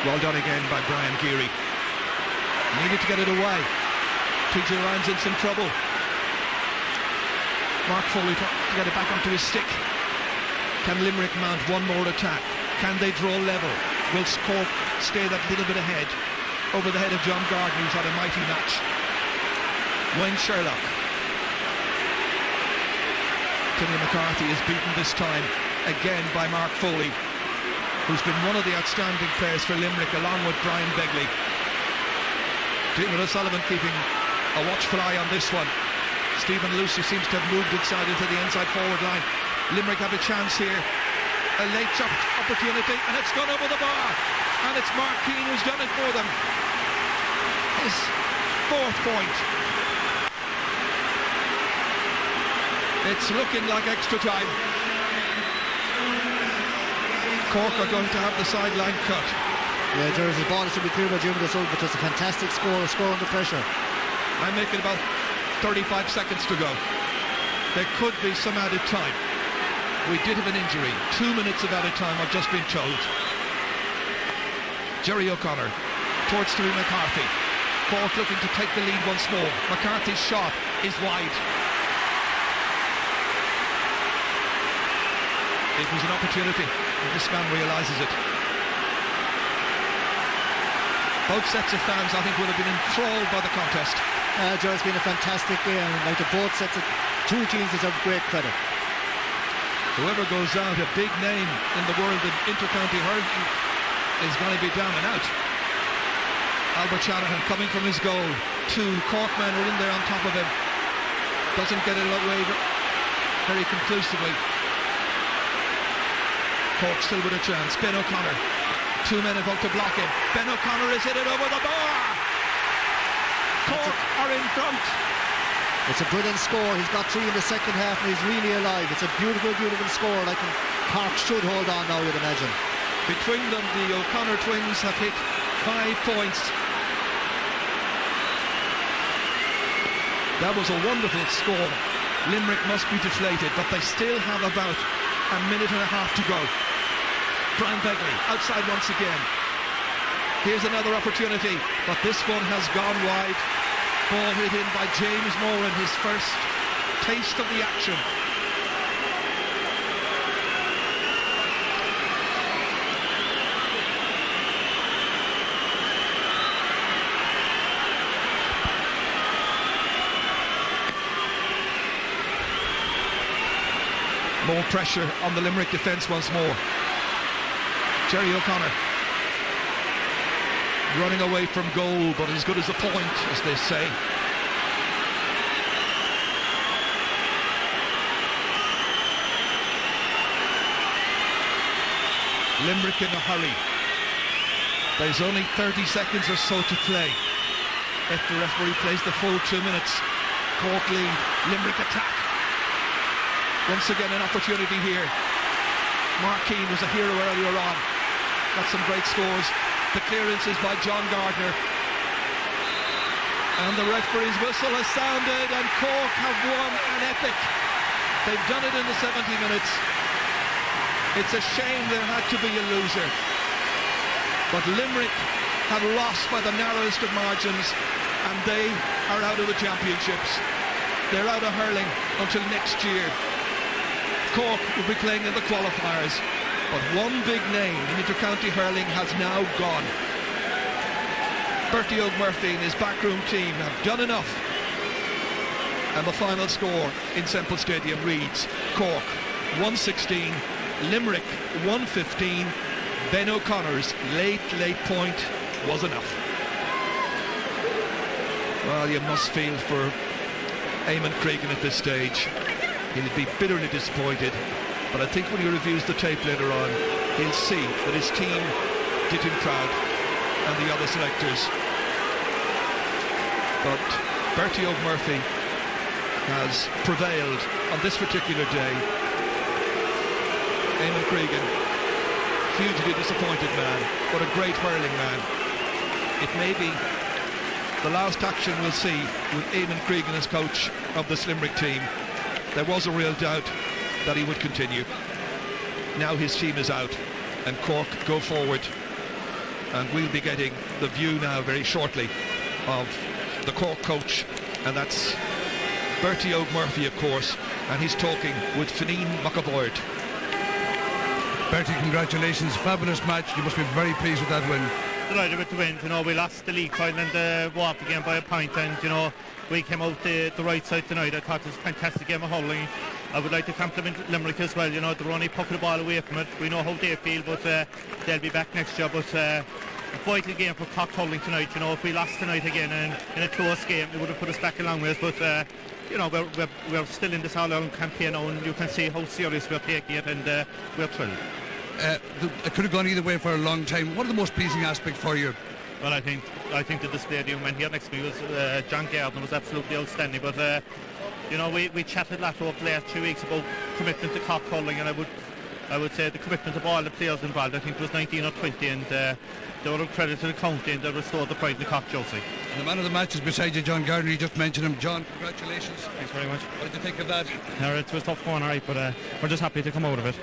Well done again by Brian Geary. Needed to get it away. TJ Ryan's in some trouble. Mark Foley to get it back onto his stick. Can Limerick mount one more attack? Can they draw level? Will Cork stay that little bit ahead? Over the head of John Gardner, who's had a mighty match. Wayne Sherlock. Timmy McCarthy is beaten this time again by Mark Foley, who's been one of the outstanding players for Limerick along with Brian Begley. Diarmuid O'Sullivan keeping a watchful eye on this one. Stephen Lucy seems to have moved inside into the inside forward line. Limerick have a chance here. A late shot opportunity, and it's gone over the bar. And it's Mark Keane who's done it for them. His fourth point. It's looking like extra time. Cork are going to have the sideline cut. Yeah, Jerry, the ball should be clear by Diarmuid O'Sullivan, but it's a fantastic score, a score under pressure. I'm making about 35 seconds to go. There could be some added time. We did have an injury. 2 minutes of added time, I've just been told. Jerry O'Connor towards Terry McCarthy. Cork looking to take the lead once more. McCarthy's shot is wide. It was an opportunity, and this man realises it. Both sets of fans, I think, would have been enthralled by the contest. Joe, it's been a fantastic game. Like the both sets of two teams deserve great credit. Whoever goes out, a big name in the world of inter-county hurling, is going to be down and out. Albert Shanahan coming from his goal. Two Cork men are in there on top of him. Doesn't get it away very conclusively. Cork still with a chance. Ben O'Connor, 2 men about to block him. Ben O'Connor has hit it over the bar. Cork are in front. It's a brilliant score. He's got 3 in the second half and he's really alive. It's a beautiful, beautiful score. Like Cork should hold on now, you'd imagine. Between them, the O'Connor twins have hit 5 points. That was a wonderful score. Limerick must be deflated, but they still have about a minute and a half to go. Brian Begley outside once again. Here's another opportunity, but this one has gone wide. Ball hit in by James Moran, his first taste of the action. More pressure on the Limerick defence once more. Jerry O'Connor running away from goal, but as good as a point, as they say. Limerick in a hurry. There's only 30 seconds or so to play. If the referee plays the full 2 minutes, Cork lead, Limerick attack. Once again an opportunity here. Mark Keane was a hero earlier on. Got some great scores. The clearance is by John Gardner. And the referee's whistle has sounded and Cork have won an epic. They've done it in the 70 minutes. It's a shame there had to be a loser. But Limerick have lost by the narrowest of margins and they are out of the championships. They're out of hurling until next year. Cork will be playing in the qualifiers, but one big name in inter-county hurling has now gone. Bertie O'Murphy and his backroom team have done enough. And the final score in Semple Stadium reads Cork 116, Limerick 115. Ben O'Connor's late point was enough. Well, you must feel for Eamon Cregan at this stage. He'll be bitterly disappointed, but I think when he reviews the tape later on, he'll see that his team did him proud and the other selectors. But Bertie O'Murphy has prevailed on this particular day. Eamon Cregan, hugely disappointed man, but a great hurling man. It may be the last action we'll see with Eamon Cregan as coach of this Limerick team. There was a real doubt that he would continue. Now his team is out and Cork go forward, and we'll be getting the view now very shortly of the Cork coach, and that's Bertie O'Murphy, of course, and he's talking with Fineen McAvoy. Bertie, congratulations, fabulous match. You must be very pleased with that win. Delighted with the win. You know, we lost the league final and the Wharf again by a point, and you know, we came out the right side tonight. I thought it was a fantastic game of hurling. I would like to compliment Limerick as well. You know, they're only pucking the ball away from it. We know how they feel, but they'll be back next year. But a vital game for Cork hurling tonight. You know, if we lost tonight again and in a close game, it would have put us back a long ways. But you know, we're still in this all-out campaign now, and you can see how serious we're taking it, and we're thrilled. It could have gone either way for a long time. What are the most pleasing aspects for you? Well, I think the display of the young man here next to me was John Gardner was absolutely outstanding. But you know, we chatted a lot over the last 2 weeks about commitment to Cork hurling, and I would say the commitment of all the players involved. I think it was 19 or 20, and they were a credit to the county, and they restored the pride in the Cork jersey. And the man of the match is beside you, John Gardner. You just mentioned him. John, congratulations. Thanks very much. What did you think of that? It was tough going, alright, but we're just happy to come out of it.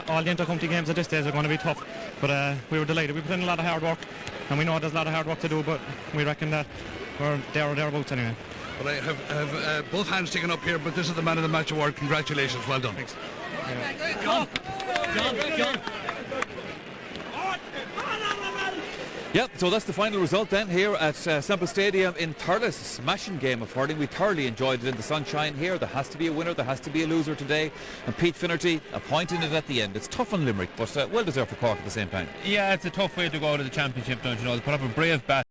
All the inter-county games at this stage are going to be tough, but we were delighted. We put in a lot of hard work, and we know there's a lot of hard work to do, but we reckon that we're there or thereabouts anyway. Well, I have both hands taken up here, but this is the man of the match award. Congratulations, well done. Thanks. John. Yep, so that's the final result then here at Semple Stadium in Thurles. Smashing game of hurling. We thoroughly enjoyed it in the sunshine here. There has to be a winner, there has to be a loser today. And Pete Finnerty, a point in it at the end. It's tough on Limerick, but well deserved for Cork at the same time. Yeah, it's a tough way to go out of the championship, don't you know? They put up a brave bat.